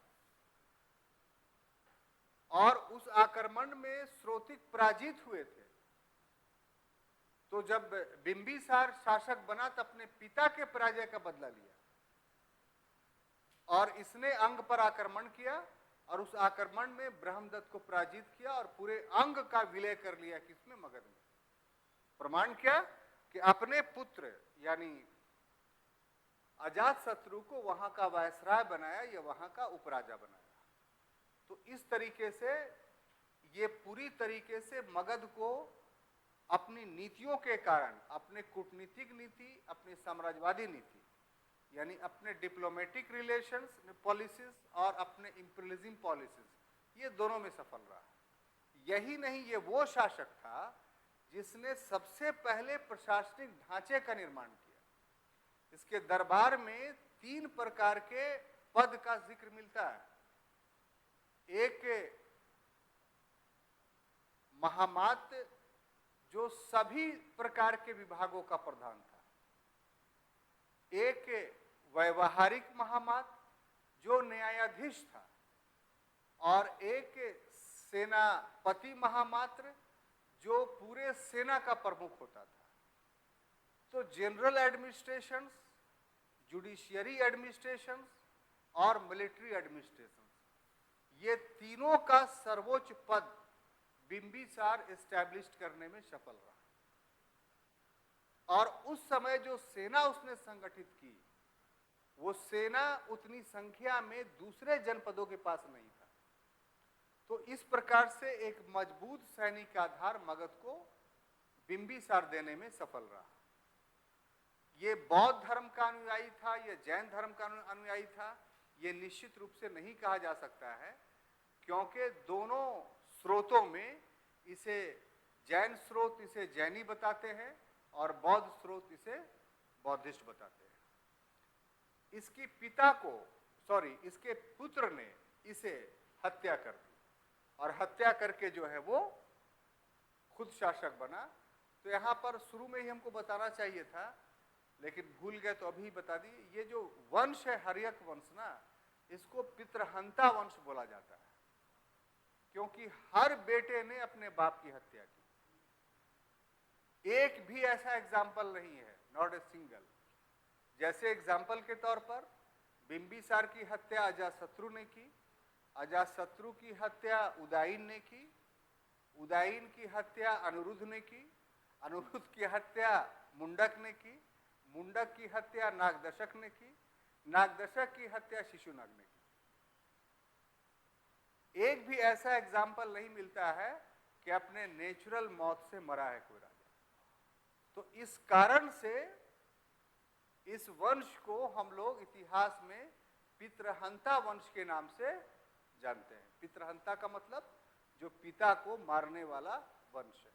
और उस आक्रमण में स्रोतिक पराजित हुए थे। तो जब बिंबिसार शासक बना तो अपने पिता के पराजय का बदला लिया और इसने अंग पर आक्रमण किया और उस आक्रमण में ब्रह्मदत्त को पराजित किया और पूरे अंग का विलय कर लिया, किसमें? मगध में। प्रमाण क्या? कि अपने पुत्र यानी अजात शत्रु को वहां का वायसराय बनाया या वहां का उपराजा बनाया। तो इस तरीके से ये पूरी तरीके से मगध को अपनी नीतियों के कारण, अपने कूटनीतिक नीति, अपनी साम्राज्यवादी नीति, यानी अपने डिप्लोमेटिक रिलेशंस पॉलिसीज और अपने इंपीरियलिज्म पॉलिसीज, ये दोनों में सफल रहा। यही नहीं, ये वो शासक था जिसने सबसे पहले प्रशासनिक ढांचे का निर्माण किया। इसके दरबार में 3 प्रकार के पद का जिक्र मिलता है। एक महामात्य, जो सभी प्रकार के विभागों का प्रधान था। एक व्यवहारिक महामात्य, जो न्यायाधीश था। और एक सेनापति महामात्र, जो पूरे सेना का प्रमुख होता था। तो जनरल एडमिनिस्ट्रेशंस, जुडिशियरी एडमिनिस्ट्रेशंस और मिलिट्री एडमिनिस्ट्रेशंस, ये तीनों का सर्वोच्च पद बिंबिसार एस्टैब्लिश करने में सफल रहा। और उस समय जो सेना उसने संगठित की, वो सेना उतनी संख्या में दूसरे जनपदों के पास नहीं था। तो इस प्रकार से एक मजबूत सैनिक आधार मगध को बिंबिसार देने में सफल रहा। ये बौद्ध धर्म का अनुयायी था या जैन धर्म का अनुयायी था, ये निश्चित रूप से नहीं कहा जा सकता है, क्योंकि दोनों स्रोतों में इसे जैन स्रोत इसे जैनी बताते हैं और बौद्ध स्रोत इसे बौद्धिस्ट बताते हैं। इसके पुत्र ने इसे हत्या कर दी और हत्या करके जो है वो खुद शासक बना। तो यहाँ पर शुरू में ही हमको बताना चाहिए था, लेकिन भूल गए तो अभी बता दी। ये जो वंश है हर्यक वंश ना, इसको पितृहंता वंश बोला जाता है, क्योंकि हर बेटे ने अपने बाप की हत्या की। एक भी ऐसा एग्जाम्पल नहीं है, नॉट ए सिंगल। जैसे एग्जाम्पल के तौर पर बिंबिसार की हत्या अजातशत्रु ने की, अजातशत्रु की हत्या उदयन ने की, उदयन की हत्या अनिरुद्ध ने की, अनिरुद्ध की हत्या मुंडक ने की, मुंडक की हत्या नागदशक ने की, नागदशक की हत्या शिशुनाग ने की। एक भी ऐसा एग्जाम्पल नहीं मिलता है कि अपने नेचुरल मौत से मरा है कोई राजा। तो इस कारण से इस वंश को हम लोग इतिहास में पितृहंता वंश के नाम से जानते हैं। पितृहंता का मतलब जो पिता को मारने वाला वंश है।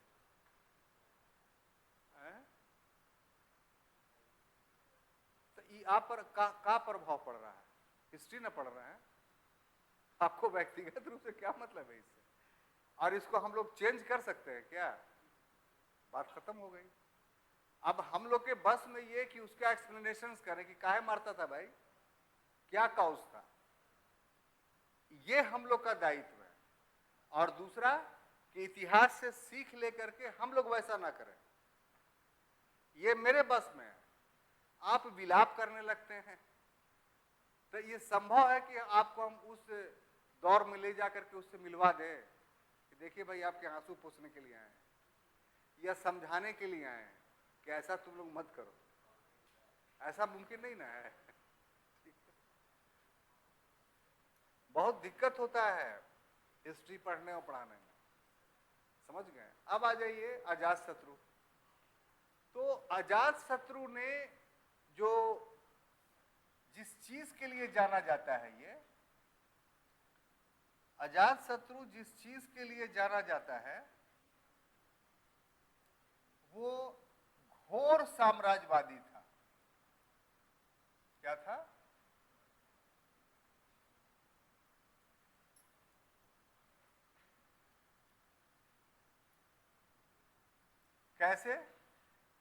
तो आप पर का प्रभाव पड़ रहा है? हिस्ट्री ना पढ़ रहे हैं? आपको व्यक्तिगत रूप से क्या मतलब है इससे? और इसको हम लोग चेंज कर सकते हैं क्या? बात खत्म हो गई। अब हम लोग के बस में ये कि उसका एक्सप्लेनेशन करें कि काहे मारता था भाई, क्या कॉज था, ये हम लोग का दायित्व है। और दूसरा कि इतिहास से सीख लेकर के हम लोग वैसा ना करें, ये मेरे बस में है। आप विलाप करने लगते हैं तो ये संभव है कि आपको हम उस दौर में ले जाकर के उससे मिलवा दें कि देखिए भाई आपके आंसू पोंछने के लिए आए हैं या समझाने के लिए आए हैं कि ऐसा तुम लोग मत करो। ऐसा मुमकिन नहीं ना है। बहुत दिक्कत होता है हिस्ट्री पढ़ने और पढ़ाने में, समझ गए? अब आ जाइए अजातशत्रु। तो अजातशत्रु ने जो जिस चीज के लिए जाना जाता है, ये अजातशत्रु जिस चीज के लिए जाना जाता है वो घोर साम्राज्यवादी था। क्या था? कैसे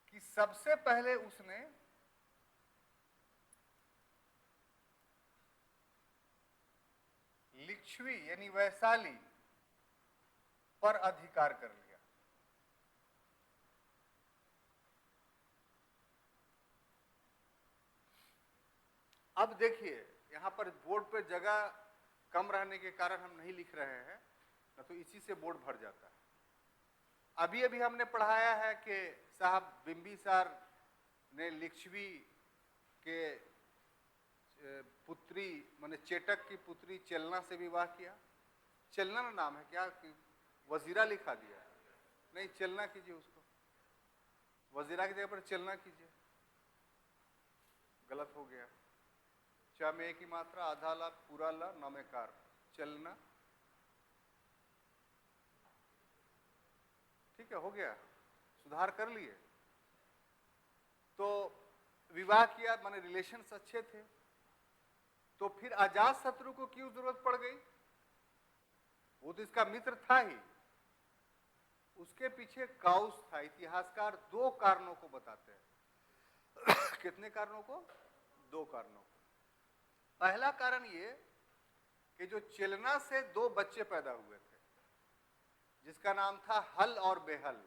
कि सबसे पहले उसने लिच्छवी यानी वैशाली पर अधिकार कर लिया। अब देखिए यहां पर बोर्ड पे जगह कम रहने के कारण हम नहीं लिख रहे हैं, न तो इसी से बोर्ड भर जाता है। अभी अभी हमने पढ़ाया है कि साहब बिंबिसार ने लिच्छवी के पुत्री माने चेटक की पुत्री चेलना से विवाह किया। चेलना नाम है क्या कि वजीरा लिखा दिया? नहीं, चेलना कीजिए उसको, वजीरा की जगह पर चेलना कीजिए, गलत हो गया। चा में एक ही मात्रा, आधा ला पूरा ला नमेकार, चलना। ठीक है, हो गया, सुधार कर लिए। तो विवाह किया, माने रिलेशंस अच्छे थे। तो फिर अजात शत्रु को क्यों जरूरत पड़ गई? वो तो इसका मित्र था ही। उसके पीछे काउस था। इतिहासकार दो कारणों को बताते हैं। कितने कारणों को? दो कारणों को। पहला कारण ये कि जो चेलना से दो बच्चे पैदा हुए थे, जिसका नाम था हल और बेहल।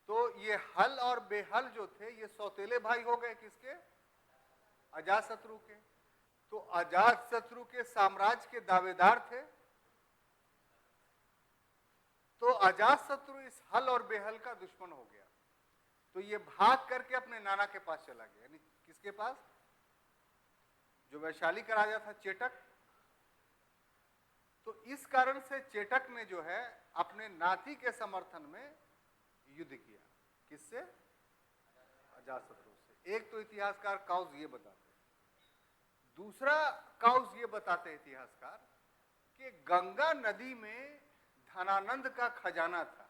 तो ये हल और बेहल जो थे, ये सौतेले भाई हो गए किसके? अजातशत्रु के। तो अजातशत्रु के साम्राज्य के दावेदार थे। तो अजातशत्रु इस हल और बेहल का दुश्मन हो गया। तो ये भाग करके अपने नाना के पास चला गया। यानी किसके पास? जो वैशाली का राजा था चेटक। तो इस कारण से चेटक ने जो है अपने नाती के समर्थन में युद्ध किया। किससे? अजातशत्रु से। एक तो इतिहासकार काउस ये बताते हैं। दूसरा काउस ये बताते हैं इतिहासकार कि गंगा नदी में धनानंद का खजाना था।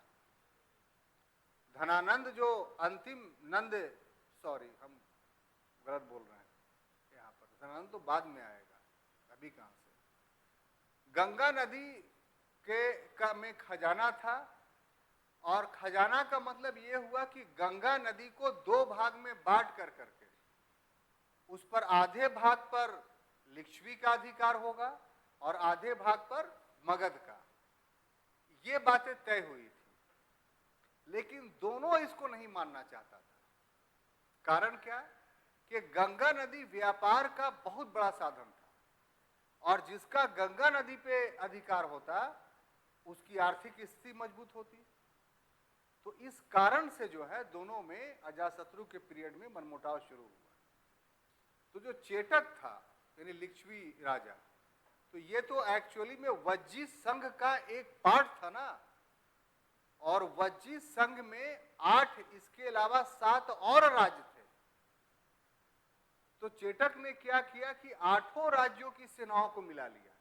धनानंद जो अंतिम नंद, सॉरी हम गलत बोल रहे हैं यहाँ पर, धनानंद तो बाद में आएगा, अभी कहां से। गंगा नदी के में खजाना था। और खजाना का मतलब ये हुआ कि गंगा नदी को दो भाग में बांट कर करके उस पर आधे भाग पर लिच्छवी का अधिकार होगा और आधे भाग पर मगध का। ये बातें तय हुई थी। लेकिन दोनों इसको नहीं मानना चाहता था। कारण क्या? कि गंगा नदी व्यापार का बहुत बड़ा साधन था और जिसका गंगा नदी पे अधिकार होता उसकी आर्थिक स्थिति मजबूत होती। तो इस कारण से जो है दोनों में अजातशत्रु के पीरियड में मनमुटाव शुरू हुआ। तो जो चेटक था यानी लिच्छवी राजा, तो ये तो एक्चुअली में वज्जी संघ का एक पार्ट था ना। और वज्जी संघ में 8, इसके अलावा 7 और राज्य थे। तो चेटक ने क्या किया कि 8 राज्यों की सेनाओं को मिला लिया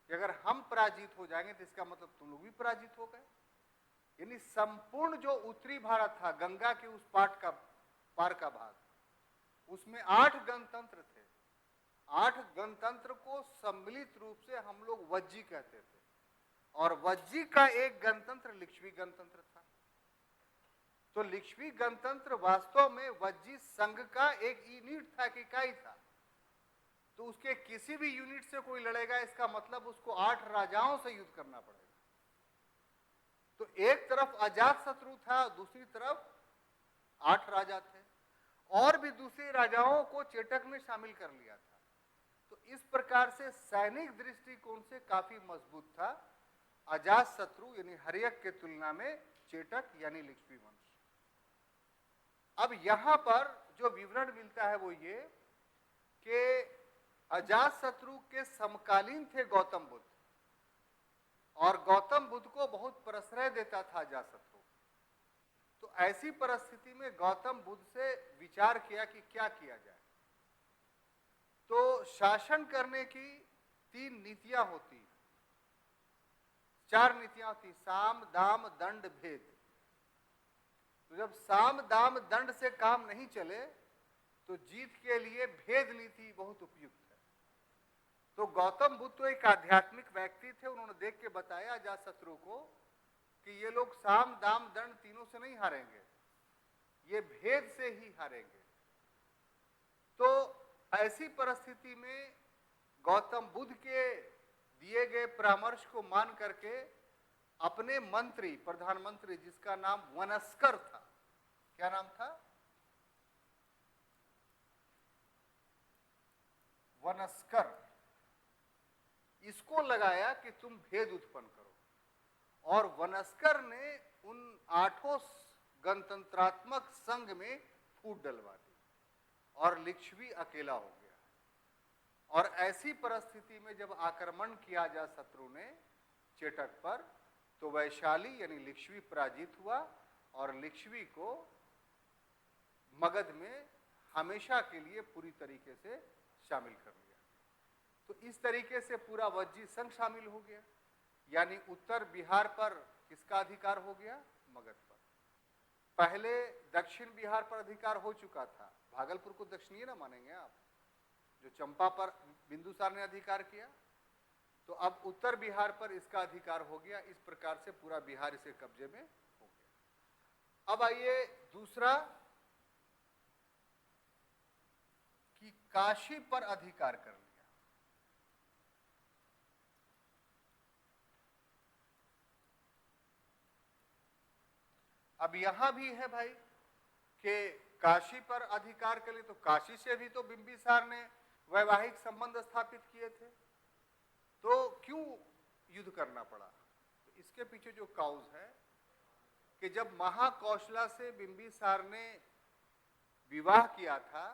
कि अगर हम पराजित हो जाएंगे तो इसका मतलब तुम लोग भी पराजित हो गए। यानी संपूर्ण जो उत्तरी भारत था, गंगा के उस पार का भाग, उसमें 8 गणतंत्र थे। 8 गणतंत्र को सम्मिलित रूप से हम लोग वज्जी कहते थे। और वज्जी का एक गणतंत्र लिच्छवी गणतंत्र था। तो लिच्छवी गणतंत्र वास्तव में वज्जी संघ का एक यूनिट था कि इकाई था। तो उसके किसी भी यूनिट से कोई लड़ेगा, इसका मतलब उसको 8 राजाओं से युद्ध करना पड़ेगा। तो एक तरफ अजातशत्रु था, दूसरी तरफ 8 राजा थे और भी दूसरे राजाओं को चेटक ने शामिल कर लिया था। तो इस प्रकार से सैनिक दृष्टिकोण से काफी मजबूत था अजातशत्रु यानी हर्यक के तुलना में चेटक यानी लिच्छवी वंश। अब यहां पर जो विवरण मिलता है वो ये कि अजातशत्रु के समकालीन थे गौतम बुद्ध और गौतम बुद्ध को बहुत प्रश्रय देता था अजातशत्रु। तो ऐसी परिस्थिति में गौतम बुद्ध से विचार किया कि क्या किया जाए। तो शासन करने की 3 नीतियां होती, 4 नीतियां होती, साम दाम दंड भेद। तो जब साम दाम दंड से काम नहीं चले तो जीत के लिए भेद नीति बहुत उपयुक्त है। तो गौतम बुद्ध तो एक आध्यात्मिक व्यक्ति थे। उन्होंने देख के बताया अजातशत्रु को कि ये लोग साम दाम दंड तीनों से नहीं हारेंगे, ये भेद से ही हारेंगे। तो ऐसी परिस्थिति में गौतम बुद्ध के दिए गए परामर्श को मान करके अपने मंत्री, प्रधानमंत्री जिसका नाम वनस्कर था, क्या नाम था? वनस्कर, इसको लगाया कि तुम भेद उत्पन्न करो। और वनस्कर ने उन 8 गणतंत्रात्मक संघ में फूट डलवा दी और लिच्छवी अकेला हो गया। और ऐसी परिस्थिति में जब आक्रमण किया जा शत्रु ने चेटक पर, तो वैशाली यानी लिच्छवी पराजित हुआ और लिच्छवी को मगध में हमेशा के लिए पूरी तरीके से शामिल कर लिया। तो इस तरीके से पूरा वज्जी संघ शामिल हो गया, यानी उत्तर बिहार पर किसका अधिकार हो गया? मगध पर। पहले दक्षिण बिहार पर अधिकार हो चुका था, भागलपुर को दक्षिणीय ना मानेंगे आप, जो चंपा पर बिंदुसार ने अधिकार किया, तो अब उत्तर बिहार पर इसका अधिकार हो गया। इस प्रकार से पूरा बिहार इसे कब्जे में हो गया। अब आइए दूसरा, कि काशी पर अधिकार कर लिया। अब यहां भी है भाई कि काशी पर अधिकार के लिए, तो काशी से भी तो बिंबिसार ने वैवाहिक संबंध स्थापित किए थे, तो क्यों युद्ध करना पड़ा? तो इसके पीछे जो काउज है कि जब महाकौशला से बिंबिसार ने विवाह किया था,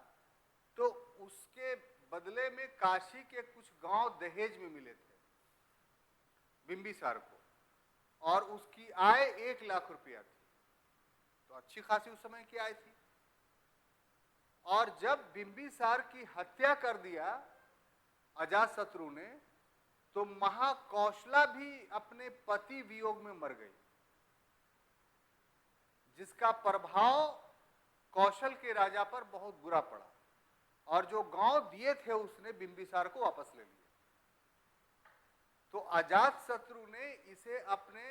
तो उसके बदले में काशी के कुछ गांव दहेज में मिले थे बिंबिसार को, और उसकी आय 1 लाख रुपया थी। तो अच्छी खासी उस समय की आय थी। और जब बिंबिसार की हत्या कर दिया अजातशत्रु ने, तो महाकौशला भी अपने पति वियोग में मर गई, जिसका प्रभाव कौशल के राजा पर बहुत बुरा पड़ा, और जो गांव दिए थे उसने बिंबिसार को वापस ले लिया। तो अजातशत्रु ने इसे अपने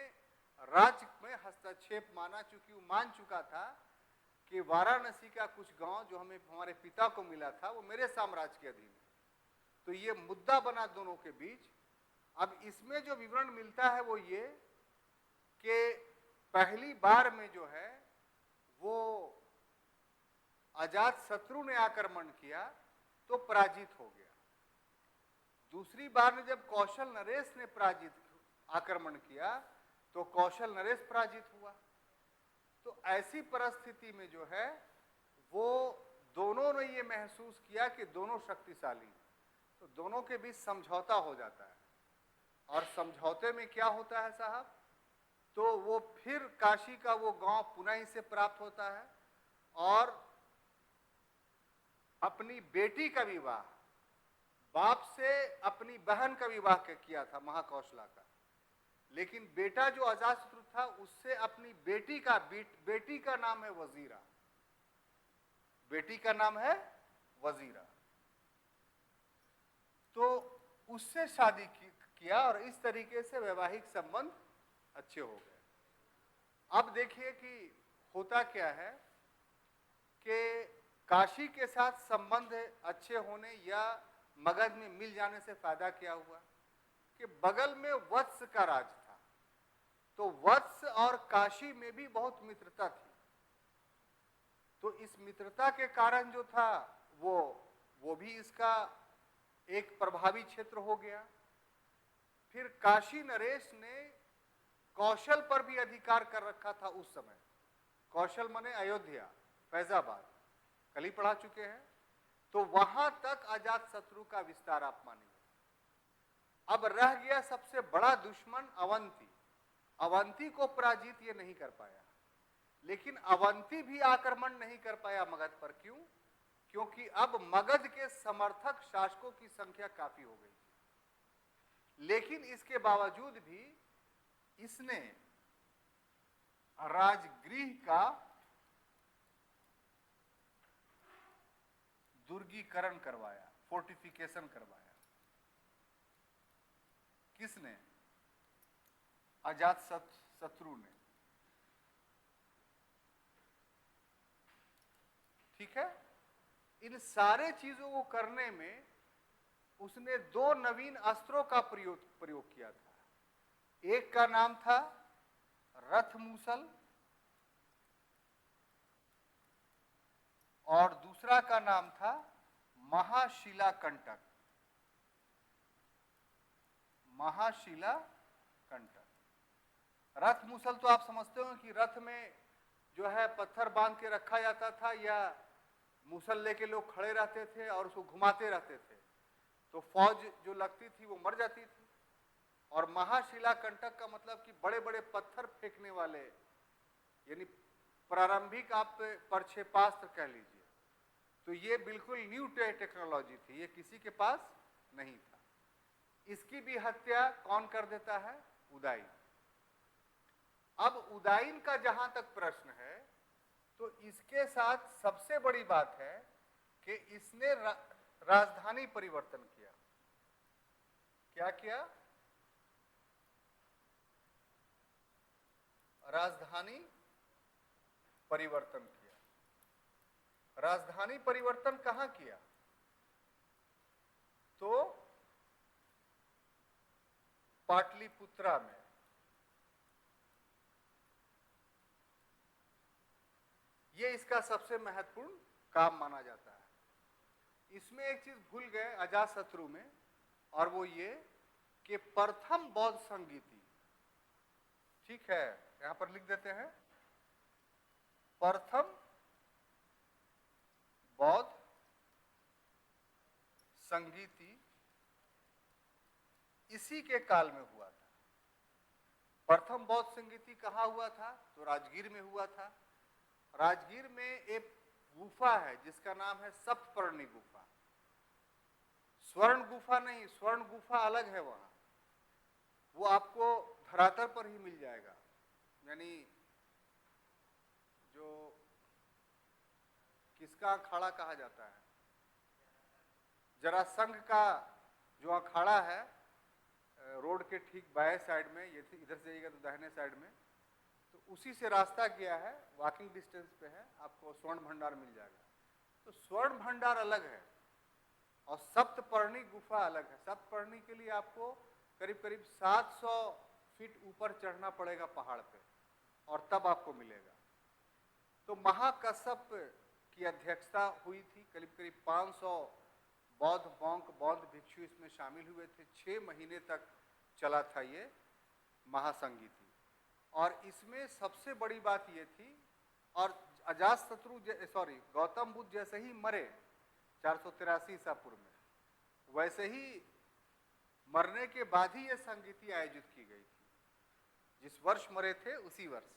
राज्य में हस्तक्षेप माना, चूंकि वो मान चुका था कि वाराणसी का कुछ गांव जो हमारे पिता को मिला था वो मेरे साम्राज्य के अधीन है। तो ये मुद्दा बना दोनों के बीच। अब इसमें जो विवरण मिलता है वो ये कि पहली बार में जो है वो अजातशत्रु ने आक्रमण किया तो पराजित हो गया। दूसरी बार में जब कौशल नरेश ने आक्रमण किया तो कौशल नरेश पराजित हुआ। तो ऐसी परिस्थिति में जो है वो दोनों ने ये महसूस किया कि दोनों शक्तिशाली हैं, तो दोनों के बीच समझौता हो जाता है। और समझौते में क्या होता है साहब? तो वो फिर काशी का वो गांव पुनः इसे प्राप्त होता है, और अपनी बेटी का विवाह, बाप से अपनी बहन का विवाह किया था महाकौशला का, लेकिन बेटा जो अजातशत्रु था उससे अपनी बेटी का नाम है वजीरा, बेटी का नाम है वजीरा, तो उससे शादी किया और इस तरीके से वैवाहिक संबंध अच्छे हो गए। अब देखिए कि होता क्या है कि काशी के साथ संबंध अच्छे होने या मगध में मिल जाने से फायदा क्या हुआ कि बगल में वत्स का राज था, तो वत्स और काशी में भी बहुत मित्रता थी। तो इस मित्रता के कारण जो था वो भी इसका एक प्रभावी क्षेत्र हो गया। फिर काशी नरेश ने कौशल पर भी अधिकार कर रखा था उस समय। कौशल माने अयोध्या, फैजाबाद, कल ही पढ़ा चुके हैं। तो वहां तक अजातशत्रु का विस्तार आप मानिए। अब रह गया सबसे बड़ा दुश्मन अवंती। अवंती को पराजित ये नहीं कर पाया, लेकिन अवंती भी आक्रमण नहीं कर पाया मगध पर। क्यों? क्योंकि अब मगध के समर्थक शासकों की संख्या काफी हो गई थी। लेकिन इसके बावजूद भी इसने राजगृह का दुर्गीकरण करवाया, फोर्टिफिकेशन करवाया। किसने? अजातशत्रु ने। ठीक है। इन सारे चीजों को करने में उसने 2 नवीन अस्त्रों का प्रयोग किया था। एक का नाम था रथमूसल और दूसरा का नाम था महाशिलाकंटक। महाशिलाकंटक। रथमूसल तो आप समझते हो कि रथ में जो है पत्थर बांध के रखा जाता था या मूसल लेके लोग खड़े रहते थे और उसको घुमाते रहते थे, तो फौज जो लगती थी वो मर जाती थी। और महाशिला कंटक का मतलब कि बड़े बड़े पत्थर फेंकने वाले, यानी प्रारंभिक आप प्रक्षेपास्त्र कह लीजिए, तो ये बिल्कुल न्यू टेक्नोलॉजी थी, ये किसी के पास नहीं था। इसकी भी हत्या कौन कर देता है? उदाइन। अब उदाइन का जहां तक प्रश्न है, तो इसके साथ सबसे बड़ी बात है कि इसने राजधानी परिवर्तन किया। क्या किया? राजधानी परिवर्तन किया। राजधानी परिवर्तन कहां किया? तो पाटलिपुत्रा में। ये इसका सबसे महत्वपूर्ण काम माना जाता है। इसमें एक चीज भूल गए अजातशत्रु में, और वो ये कि प्रथम बौद्ध संगीति, ठीक है, यहां पर लिख देते हैं, प्रथम बौद्ध संगीति इसी के काल में हुआ था। प्रथम बौद्ध संगीति कहां हुआ था? तो राजगीर में हुआ था। राजगीर में एक गुफा है जिसका नाम है सप्तपर्णी गुफा। स्वर्ण गुफा नहीं, स्वर्ण गुफा अलग है वहां, वो आपको धरातल पर ही मिल जाएगा। यानी जो किसका अखाड़ा कहा जाता है, जरासंध का जो अखाड़ा है, रोड के ठीक बाएं साइड में, ये इधर से जाइएगा तो दाहिने साइड में, तो उसी से रास्ता गया है, वॉकिंग डिस्टेंस पे है, आपको स्वर्ण भंडार मिल जाएगा। तो स्वर्ण भंडार अलग है और सप्तपर्णी गुफा अलग है। सप्तपर्णी के लिए आपको करीब करीब 700 फीट ऊपर चढ़ना पड़ेगा पहाड़ पे, और तब आपको मिलेगा। तो महाकश्यप की अध्यक्षता हुई थी, करीब करीब 500 बौद्ध मॉन्क, बौद्ध भिक्षु इसमें शामिल हुए थे। 6 महीने तक चला था ये महासंगीति। और इसमें सबसे बड़ी बात ये थी, और अजातशत्रु गौतम बुद्ध जैसे ही मरे 483 ईसा पूर्व में, वैसे ही मरने के बाद ही ये संगीति आयोजित की गई थी, जिस वर्ष मरे थे उसी वर्ष।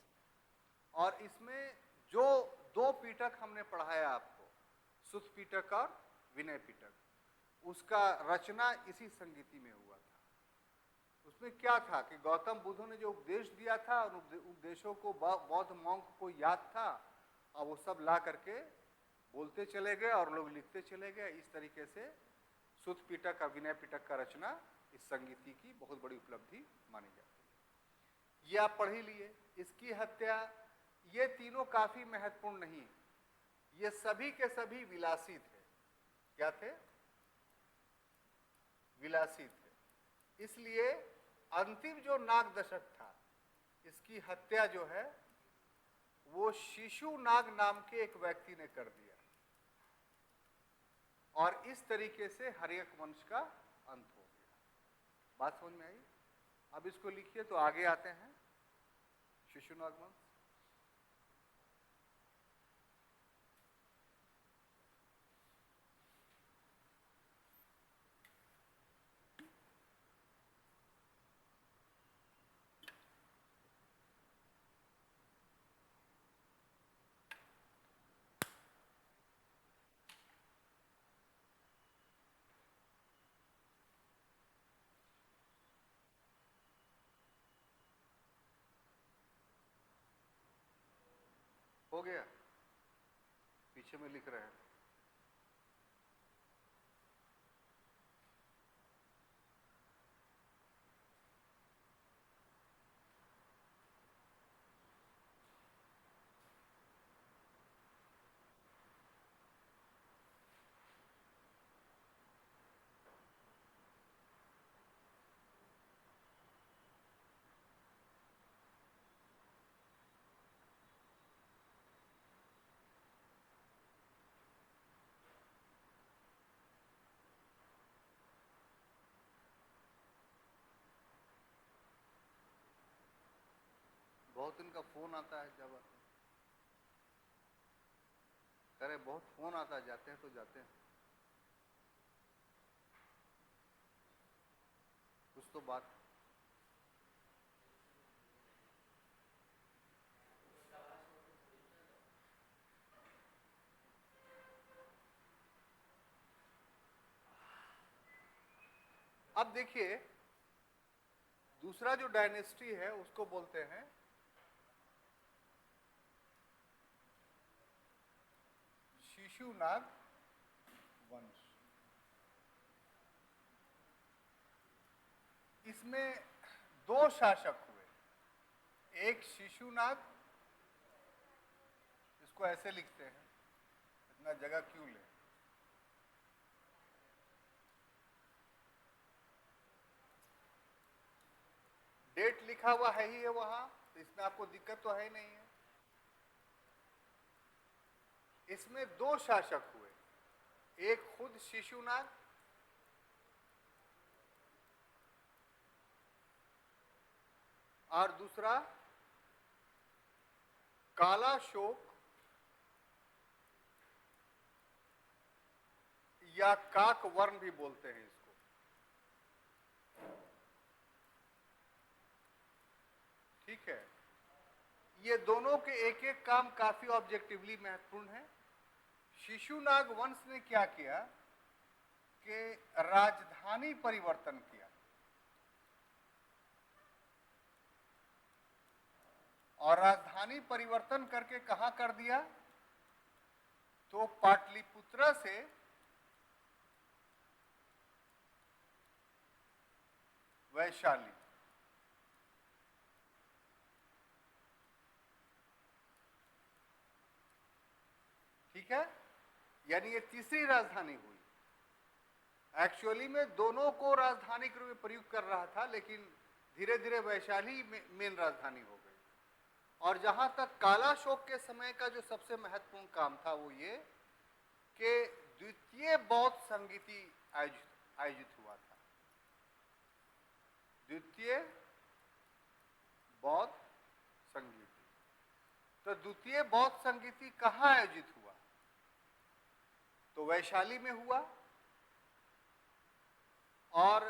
और इसमें जो 2 पीटक हमने पढ़ाया आपको, सुत्त पीटक और विनय पीटक, उसका रचना इसी संगीति में हुआ था। उसमें क्या था कि गौतम बुद्ध ने जो उपदेश दिया था, उन उपदेशों को बौद्ध मॉन्क को याद था, और वो सब ला करके बोलते चले गए और लोग लिखते चले गए। इस तरीके से सुत्त पीटक और विनय पीटक का रचना इस संगीति की बहुत बड़ी उपलब्धि मानी जाती है। ये आप पढ़ ही लिए। इसकी हत्या, ये तीनों काफी महत्वपूर्ण नहीं, ये सभी के सभी विलासी थे। क्या थे? विलासी थे। इसलिए अंतिम जो नाग दशक था, इसकी हत्या जो है वो शिशु नाग नाम के एक व्यक्ति ने कर दिया, और इस तरीके से हर्यक वंश का अंत हो गया। बात समझ में आई? अब इसको लिखिए तो आगे आते हैं। शिशु नाग वंश, हो गया? पीछे में लिख रहे हैं। बहुत इनका फोन आता है, जब अरे बहुत फोन आता, जाते हैं तो जाते हैं, कुछ तो बात। अब देखिए, दूसरा जो डायनेस्टी है उसको बोलते हैं शिशुनाग वंश। इसमें दो शासक हुए, एक शिशुनाग, इसको ऐसे लिखते हैं, इतना जगह क्यों ले, डेट लिखा हुआ है ही है वहां, तो इसमें आपको दिक्कत तो है नहीं है। इसमें दो शासक हुए, एक खुद शिशुनाग और दूसरा कालाशोक या काकवर्ण भी बोलते हैं इसको। ठीक है, ये दोनों के एक एक काम काफी ऑब्जेक्टिवली महत्वपूर्ण है। शिशुनाग वंश ने क्या किया कि राजधानी परिवर्तन किया, और राजधानी परिवर्तन करके कहां कर दिया, तो पाटलिपुत्र से वैशाली। ठीक है, यानी ये तीसरी राजधानी हुई। एक्चुअली में दोनों को राजधानी के रूप में प्रयुक्त कर रहा था, लेकिन धीरे धीरे वैशाली मेन राजधानी हो गई। और जहां तक कालाशोक के समय का जो सबसे महत्वपूर्ण काम था वो ये कि द्वितीय बौद्ध संगीति आयोजित हुआ था। द्वितीय बौद्ध संगीति, तो द्वितीय बौद्ध संगीति कहां आयोजित हुआ, तो वैशाली में हुआ। और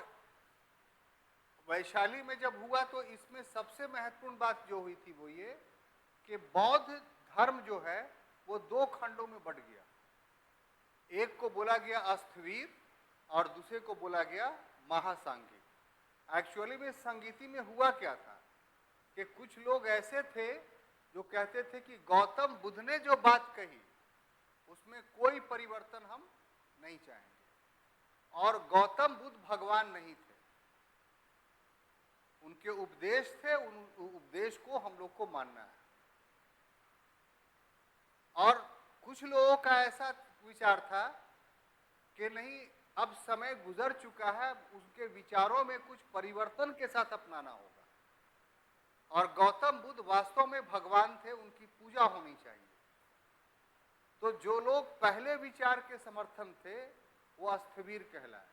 वैशाली में जब हुआ तो इसमें सबसे महत्वपूर्ण बात जो हुई थी वो ये कि बौद्ध धर्म जो है वो दो खंडों में बंट गया। एक को बोला गया अस्थवीर और दूसरे को बोला गया महासांघिक। एक्चुअली में संगीति में हुआ क्या था कि कुछ लोग ऐसे थे जो कहते थे कि गौतम बुद्ध ने जो बात कही उसमें कोई परिवर्तन हम नहीं चाहेंगे, और गौतम बुद्ध भगवान नहीं थे, उनके उपदेश थे, उन उपदेश को हम लोग को मानना है। और कुछ लोगों का ऐसा विचार था कि नहीं, अब समय गुजर चुका है, उसके विचारों में कुछ परिवर्तन के साथ अपनाना होगा, और गौतम बुद्ध वास्तव में भगवान थे, उनकी पूजा होनी चाहिए। तो जो लोग पहले विचार के समर्थन थे वो अस्थवीर कहलाए,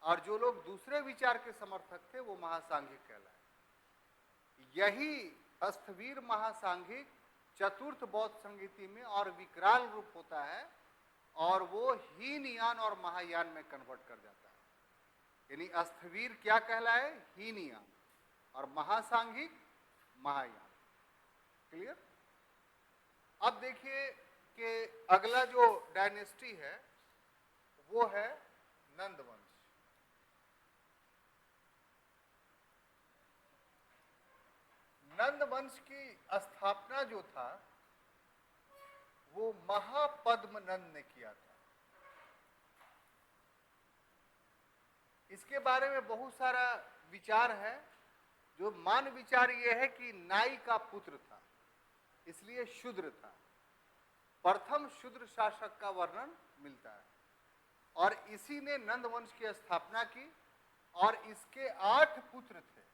और जो लोग दूसरे विचार के समर्थक थे वो महासांघिक कहलाए। यही अस्थवीर महासांघिक चतुर्थ बौद्ध संगीति में और विकराल रूप होता है, और वो हीनयान और महायान में कन्वर्ट कर जाता है। यानी अस्थवीर क्या कहलाए, हीनयान, और महासांघिक महायान। क्लियर। अब देखिए कि अगला जो डायनेस्टी है वो है नंद वंश। नंद वंश की स्थापना जो था वो महापद्मनंद ने किया था। इसके बारे में बहुत सारा विचार है। जो मान विचार ये है कि नाई का पुत्र था, इसलिए शूद्र था। प्रथम शूद्र शासक का वर्णन मिलता है, और इसी ने नंद वंश की स्थापना की, और इसके 8 पुत्र थे।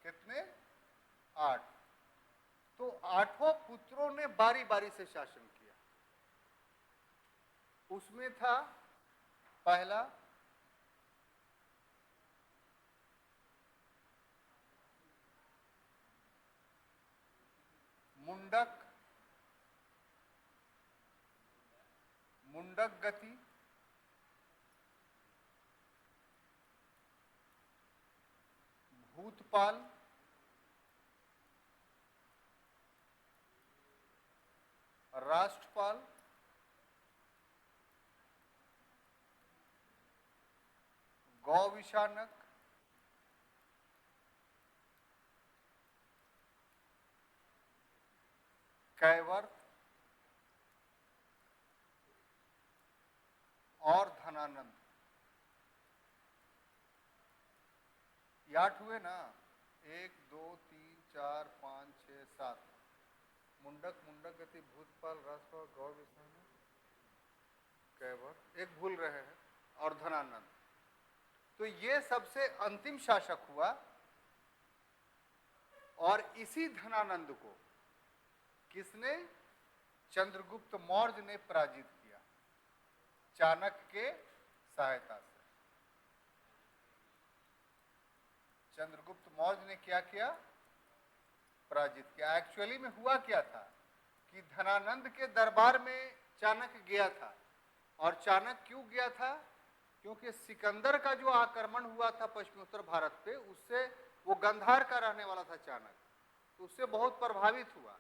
कितने? 8। तो 8 पुत्रों ने बारी बारी से शासन किया। उसमें था पहला मुंडक, मुंडक गति, भूतपाल, राष्ट्रपाल, गौविशानक, कैवर्त और धनानंद। ये 8 हुए ना, 1 2 3 4 5 6 7। मुंडक, मुंडक गति, भूतपाल, राष्ट्रपाल, गौविशानक, कैवर्त, एक भूल रहे हैं, और धनानंद। तो ये सबसे अंतिम शासक हुआ। और इसी धनानंद को किसने? चंद्रगुप्त मौर्य ने पराजित किया, चाणक्य के सहायता से। चंद्रगुप्त मौर्य ने क्या किया? पराजित किया। एक्चुअली में हुआ क्या था कि धनानंद के दरबार में चाणक्य गया था। और चाणक्य क्यों गया था? क्योंकि सिकंदर का जो आक्रमण हुआ था पश्चिमोत्तर भारत पे, उससे वो गंधार का रहने वाला था चाणक्य, तो उससे बहुत प्रभावित हुआ।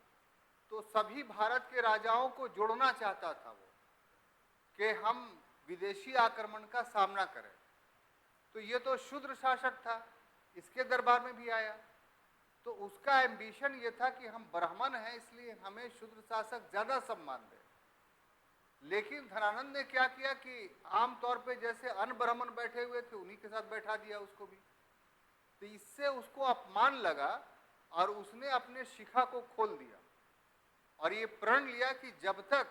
तो सभी भारत के राजाओं को जोड़ना चाहता था वो, कि हम विदेशी आक्रमण का सामना करें। तो ये तो शूद्र शासक था, इसके दरबार में भी आया, तो उसका एम्बिशन ये था कि हम ब्राह्मण हैं, इसलिए हमें शूद्र शासक ज्यादा सम्मान दे। लेकिन धनानंद ने क्या किया कि आमतौर पे जैसे अन्य ब्राह्मण बैठे हुए थे, उन्हीं के साथ बैठा दिया उसको भी। तो इससे उसको अपमान लगा और उसने अपने शिखा को खोल दिया और ये प्रण लिया कि जब तक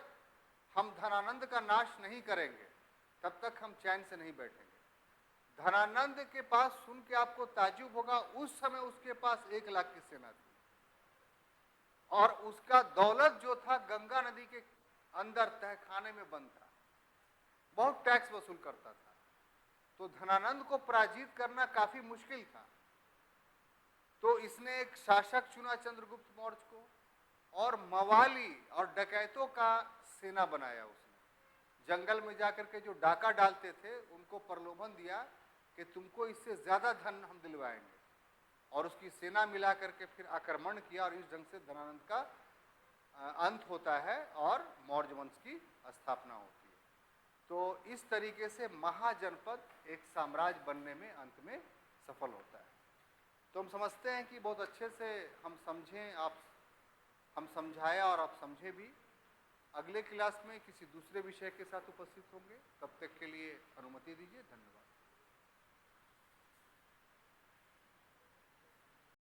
हम धनानंद का नाश नहीं करेंगे तब तक हम चैन से नहीं बैठेंगे। धनानंद के पास, सुन के आपको ताज्जुब होगा, उस समय उसके पास 1 लाख की सेना थी और उसका दौलत जो था गंगा नदी के अंदर तहखाने में बंद था, बहुत टैक्स वसूल करता था। तो धनानंद को पराजित करना काफी मुश्किल था। तो इसने एक शासक चुना चंद्रगुप्त मौर्य को, और मवाली और डकैतों का सेना बनाया उसने। जंगल में जाकर के जो डाका डालते थे उनको प्रलोभन दिया कि तुमको इससे ज्यादा धन हम दिलवाएंगे, और उसकी सेना मिला करके फिर आक्रमण किया, और इस ढंग से धनानंद का अंत होता है और मौर्य वंश की स्थापना होती है। तो इस तरीके से महाजनपद एक साम्राज्य बनने में अंत में सफल होता है। तो हम समझते हैं कि बहुत अच्छे से हम समझें, हम समझाया और आप समझे भी। अगले क्लास में किसी दूसरे विषय के साथ उपस्थित होंगे, तब तक के लिए अनुमति दीजिए। धन्यवाद।